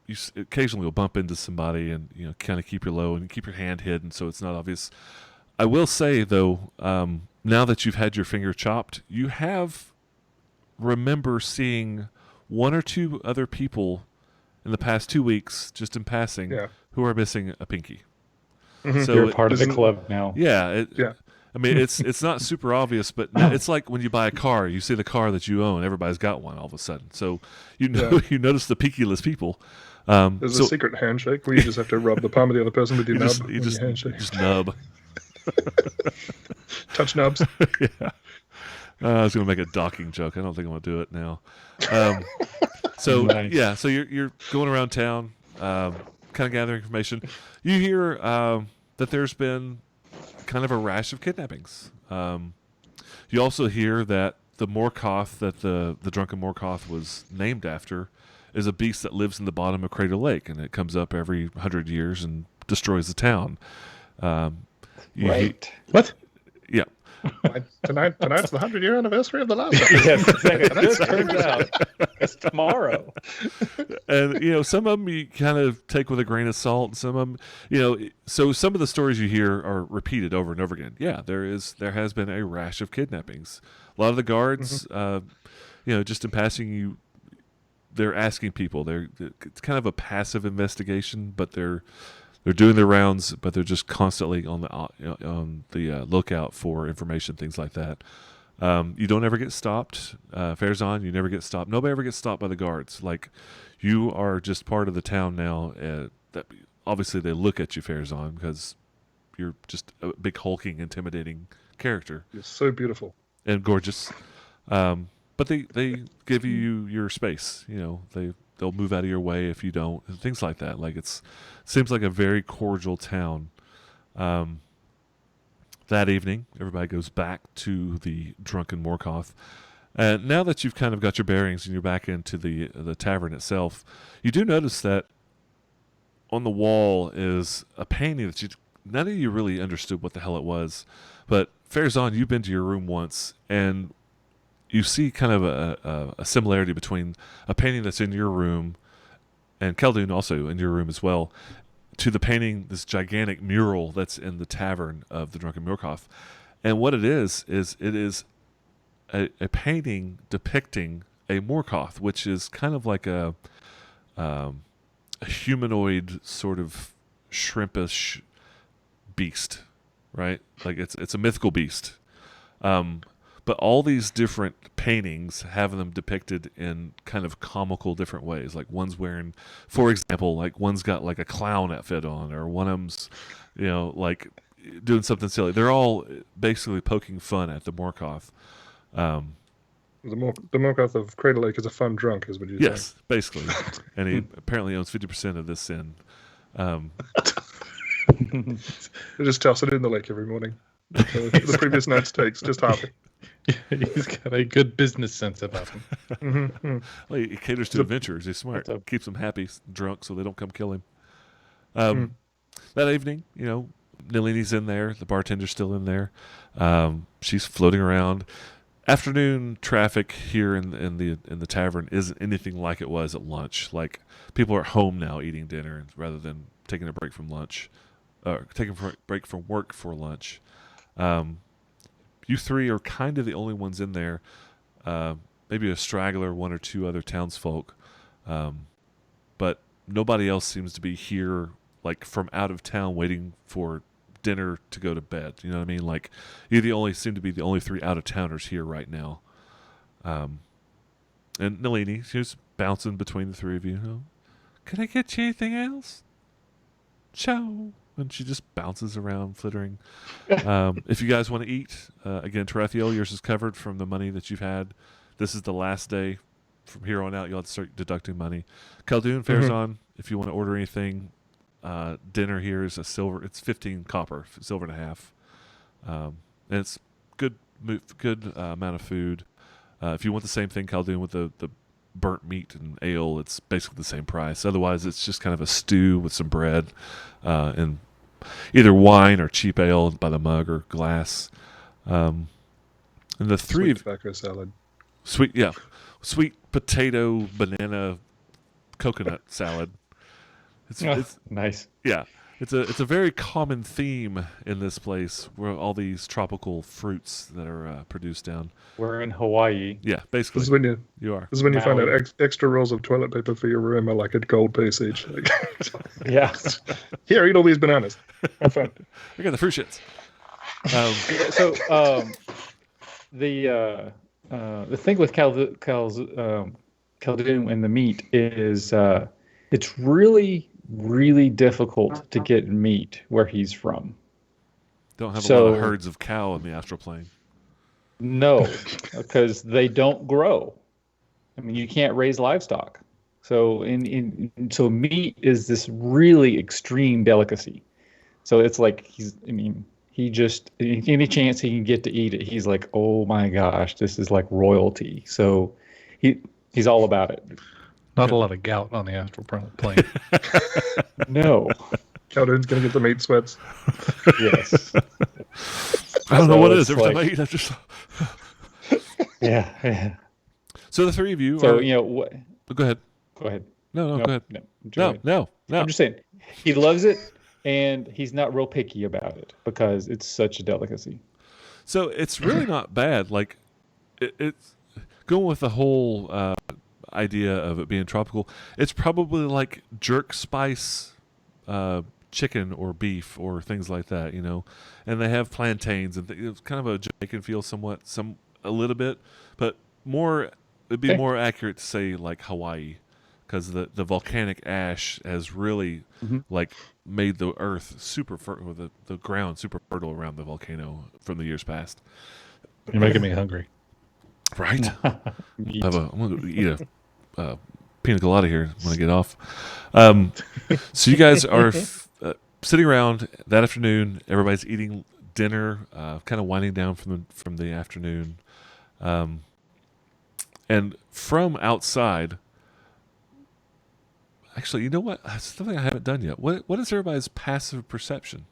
you occasionally will bump into somebody and kind of keep your low and keep your hand hidden so it's not obvious. I will say though, now that you've had your finger chopped, you remember seeing 1 or 2 other people in the past 2 weeks, just in passing, who are missing a pinky. So you're part of the club now. Yeah. I mean, it's not super obvious, but it's like when you buy a car, you see the car that you own, everybody's got one all of a sudden. So you notice the pinky-less people. There's a secret handshake where you just have to rub the palm of the other person with your nub. You just nub. Touch nubs. Yeah. I was going to make a docking joke. I don't think I'm going to do it now. So Nice. yeah, so you're going around town, kind of gathering information. You hear that there's been kind of a rash of kidnappings. You also hear that the Morkoth that the drunken Morkoth was named after is a beast that lives in the bottom of Crater Lake, and it comes up every 100 years and destroys the town. Right. What? Yeah. Tonight's the 100-year anniversary of the last one. Yes, exactly. It just turns out it's tomorrow. And some of them you kind of take with a grain of salt, and some of them, so some of the stories you hear are repeated over and over again. Yeah, there has been a rash of kidnappings. A lot of the guards, just in passing, they're asking people. It's kind of a passive investigation, but they're doing their rounds, but they're just constantly on the lookout for information, things like that. You don't ever get stopped. Farazan, you never get stopped. Nobody ever gets stopped by the guards. Like, you are just part of the town now. That obviously they look at you, Farazan, because you're just a big hulking, intimidating character. You're so beautiful and gorgeous. But they give you your space. They'll move out of your way if you don't, and things like that. Like, seems like a very cordial town. That evening, everybody goes back to the drunken Morkoth. And now that you've kind of got your bearings and you're back into the tavern itself, you do notice that on the wall is a painting that none of you really understood what the hell it was. But Farazan, you've been to your room once, and you see kind of a similarity between a painting that's in your room, and Caldoon also in your room as well, to the painting, this gigantic mural that's in the tavern of the Drunken Morkoth. And what it is a painting depicting a Morkoth, which is kind of like a humanoid sort of shrimpish beast, right? Like it's a mythical beast. but all these different paintings have them depicted in kind of comical different ways. Like one's wearing, for example, like one's got like a clown outfit on, or one of them's, like doing something silly. They're all basically poking fun at the Morkoth. The Morkoth of Crater Lake is a fun drunk, is what you say. Yes, basically. And he apparently owns 50% of this sin. They just toss it in the lake every morning. The previous night's takes, just half it. Yeah, he's got a good business sense about him. Mm-hmm. Well, he caters to adventurers. He's smart. Keeps them happy, drunk, so they don't come kill him. That evening, Nalini's in there. The bartender's still in there. She's floating around. Afternoon traffic here in the tavern isn't anything like it was at lunch. Like, people are home now eating dinner rather than taking a break from lunch, taking a break from work for lunch. You three are kind of the only ones in there. Maybe a straggler, one or two other townsfolk, but nobody else seems to be here, like from out of town, waiting for dinner to go to bed. You know what I mean? Like, you seem to be the only three out of towners here right now. And Nalini, she's bouncing between the three of you. Can I get you anything else? Ciao. And she just bounces around, flittering. If you guys want to eat, again, Tarathiel, yours is covered from the money that you've had. This is the last day. From here on out, you'll have to start deducting money. Caldoon, fares on. If you want to order anything, dinner here is it's 15 copper, silver and a half. And it's good amount of food. If you want the same thing, Caldoon, with the burnt meat and ale, it's basically the same price. Otherwise, it's just kind of a stew with some bread and either wine or cheap ale by the mug or glass. And the three Sweet tobacco salad. Sweet potato, banana, coconut salad. It's nice. Yeah. It's a very common theme in this place, where all these tropical fruits that are produced down. We're in Hawaii. Yeah, basically. This is when you find Maui. out extra rolls of toilet paper for your room are like a gold piece each. Like, Yeah. here, eat all these bananas. Have fun. We got the fruit shits. So the thing with Caldoon and the meat is it's really, really difficult to get meat where he's from. Don't have a lot of herds of cow in the astral plane. No, because they don't grow. I mean, you can't raise livestock. So so meat is this really extreme delicacy. So it's like he just, any chance he can get to eat it, he's like, oh my gosh, this is like royalty. So he's all about it. Not a lot of gout on the astral plane. No. Caldoon's going to get the meat sweats. Yes. I don't know what it is. it's Every time I like- eat, I just... Yeah. So the three of you So, are... what? Go ahead. Go ahead. No, go ahead. No. No. I'm just saying, he loves it, and he's not real picky about it because it's such a delicacy. So it's really not bad. Like, it's going with the whole idea of it being tropical. It's probably like jerk spice chicken or beef or things like that, And they have plantains and it's kind of a Jamaican feel, a little bit, but more. It'd be more accurate to say like Hawaii, because the volcanic ash has really like made the earth super fertile, the ground super fertile around the volcano from the years past. You're making me hungry. Right? I'm gonna go eat a Pina Colada here when I get off. So you guys are sitting around that afternoon. Everybody's eating dinner, kind of winding down from the afternoon. And from outside, actually, you know what? That's something I haven't done yet. What is everybody's passive perception?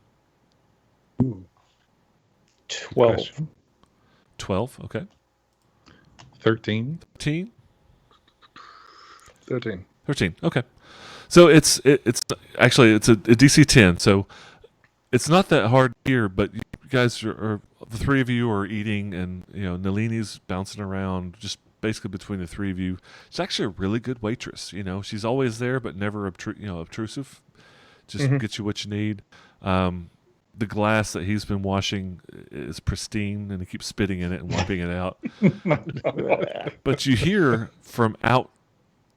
12. 12, okay. 13. 13? 13. 13, okay. So it's actually a DC 10, so it's not that hard here, but you guys are the three of you are eating, and Nalini's bouncing around just basically between the three of you. She's actually a really good waitress. She's always there, but never obtrusive. Just get you what you need. the glass that he's been washing is pristine, and he keeps spitting in it and wiping it out. But you hear from out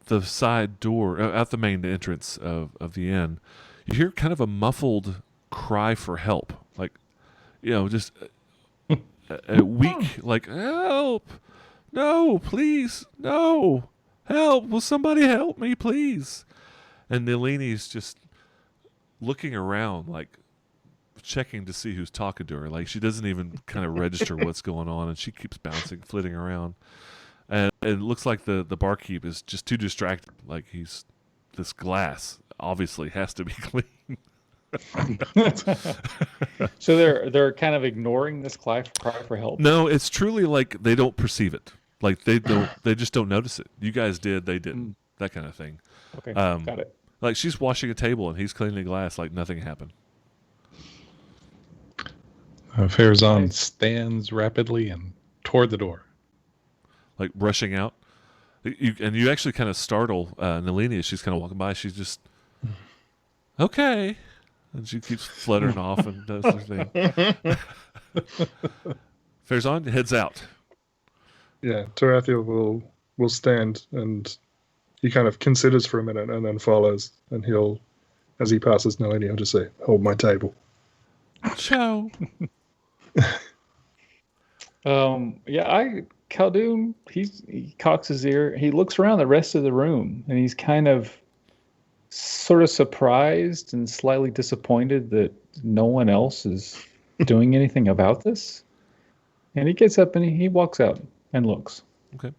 the side door, out the main entrance of the inn, you hear kind of a muffled cry for help, like, just a weak, like, help, no, please, no, help, will somebody help me, please? And Nalini's just looking around, like, checking to see who's talking to her. Like, she doesn't even kind of register what's going on, and she keeps bouncing, flitting around. And it looks like the barkeep is just too distracted. Like, this glass obviously has to be clean. So they're kind of ignoring this cry for help. No, it's truly like they don't perceive it. Like, they just don't notice it. You guys did, they didn't. That kind of thing. Okay, got it. Like, she's washing a table and he's cleaning the glass like nothing happened. Farazan stands rapidly and toward the door, like rushing out. You actually kind of startle Nalini as she's kind of walking by. She's just, okay. And she keeps fluttering off and does her thing. Farazan heads out. Yeah, Tarathiel will stand, and he kind of considers for a minute and then follows. And he'll, as he passes Nalini, he'll just say, "Hold my table." Ciao. Caldoon, he cocks his ear. He looks around the rest of the room, and he's kind of sort of surprised and slightly disappointed that no one else is doing anything about this. And he gets up and he walks out and looks. Okay.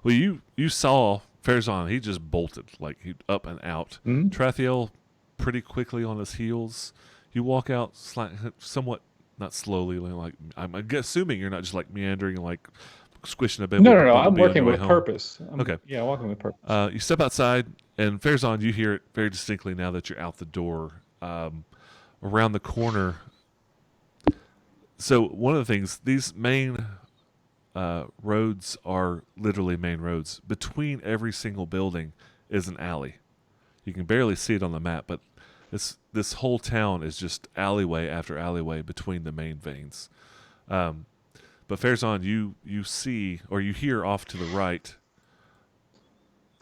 Well, you saw Farazan. He just bolted, like, he up and out. Mm-hmm. Tarathiel pretty quickly on his heels. You walk out somewhat, not slowly, like, I'm assuming you're not just like meandering, like squishing a bit. No. I'm working with purpose. Okay. Yeah, walking with purpose. You step outside, and Farazan, you hear it very distinctly now that you're out the door. Around the corner. So one of the things, these main roads are literally main roads. Between every single building is an alley. You can barely see it on the map, but this whole town is just alleyway after alleyway between the main veins. But Farazan, you see, or you hear off to the right,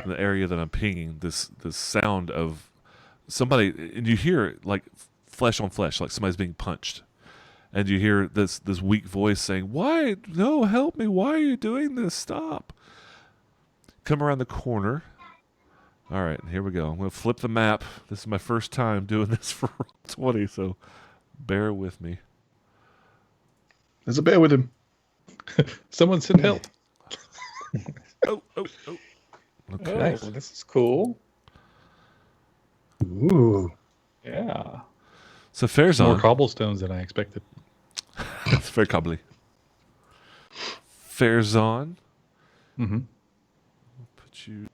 in the area that I'm pinging, this sound of somebody, and you hear it like flesh on flesh, like somebody's being punched. And you hear this weak voice saying, "Why? No, help me. Why are you doing this? Stop." Come around the corner. All right, here we go. I'm going to flip the map. This is my first time doing this for Roll20, so bear with me. There's a bear with him. Someone send help. Oh. Okay. Oh, this is cool. Ooh. Yeah. So Farazan. More cobblestones than I expected. It's very cobbly. Farazan. Mm-hmm. I'll put you.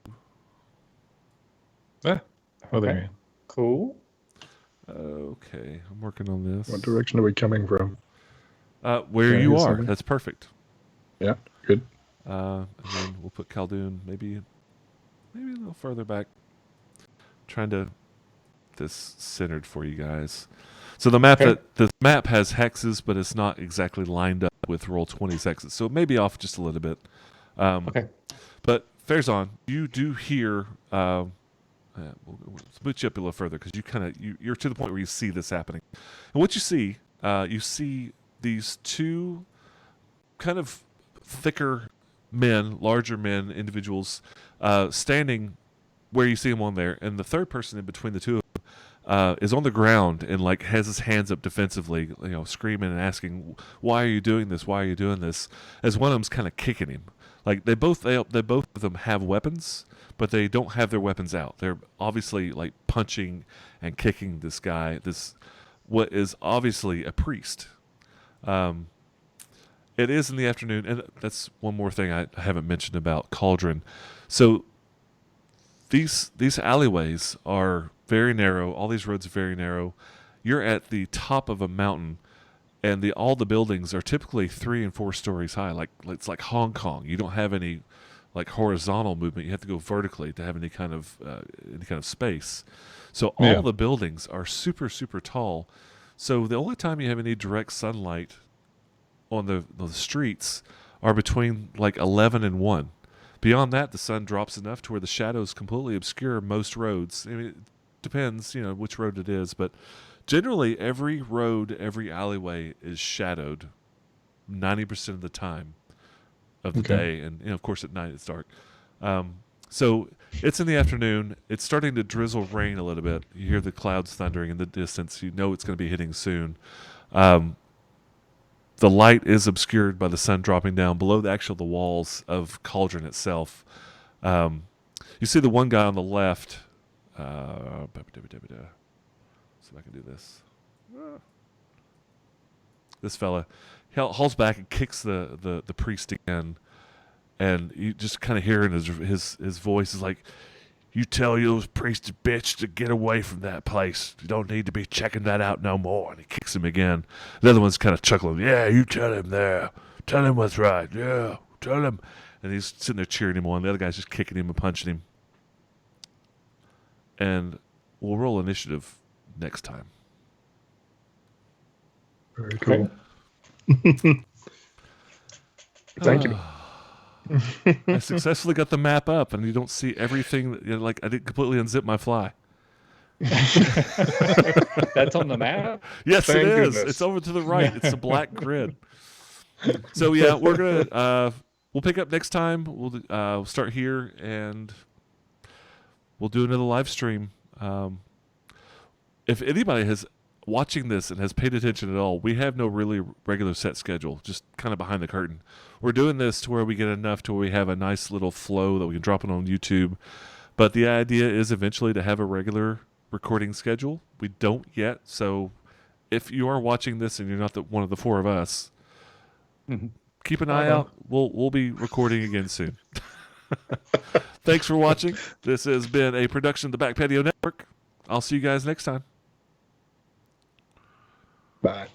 Oh, there Okay. you Cool. Okay, I'm working on this. What direction are we coming from? Where Yeah, you here's are. something. That's perfect. Yeah, good. And then we'll put Caldoon maybe a little further back. Trying to this centered for you guys. So the map has hexes, but it's not exactly lined up with Roll20's hexes. So it may be off just a little bit. Okay. But Farazan, you do hear. We'll put you up a little further because you're to the point where you see this happening. And what you see these two kind of thicker men, larger men, individuals, standing where you see them on there, and the third person in between the two of them is on the ground and like has his hands up defensively, screaming and asking, "Why are you doing this? Why are you doing this?" As one of them's kind of kicking him. Like they both of them have weapons, but they don't have their weapons out. They're obviously like punching and kicking this guy. What is obviously a priest. It is in the afternoon, and that's one more thing I haven't mentioned about Cauldron. So these alleyways are very narrow. All these roads are very narrow. You're at the top of a mountain, and all the buildings are typically 3 and 4 stories high. Like it's like Hong Kong. You don't have any like horizontal movement. You have to go vertically to have any kind of space. So all the buildings are super, super tall. So the only time you have any direct sunlight on the streets are between like 11 and 1. Beyond that, the sun drops enough to where the shadows completely obscure most roads. I mean, it depends, which road it is, but generally every road, every alleyway is shadowed 90% of the time of the day, and of course at night it's dark. So it's in the afternoon. It's starting to drizzle rain a little bit. You hear the clouds thundering in the distance. You know it's going to be hitting soon. The light is obscured by the sun dropping down below the walls of Cauldron itself. You see the one guy on the left. See if I can do this. This fella hauls back and kicks the priest again, and you just kind of hear in his voice is like, "You tell those priest bitch to get away from that place. You don't need to be checking that out no more." And he kicks him again. The other one's kind of chuckling. "Yeah, you tell him there. Tell him what's right. Yeah, tell him." And he's sitting there cheering him on. The other guy's just kicking him and punching him. And we'll roll initiative next time. Very cool. Thank you. I successfully got the map up, and you don't see everything. Like I didn't completely unzip my fly. That's on the map? Yes, Thank it is. goodness. It's over to the right. It's a black grid. So yeah, we're gonna we'll pick up next time. We'll start here, and we'll do another live stream. If anybody has watching this and has paid attention at all, we have no really regular set schedule, just kind of behind the curtain. We're doing this to where we get enough to where we have a nice little flow that we can drop it on YouTube. But the idea is eventually to have a regular recording schedule. We don't yet, so if you are watching this and you're not one of the four of us, keep an eye out. We'll be recording again soon. Thanks for watching. This has been a production of the Back Patio Network. I'll see you guys next time. Bye.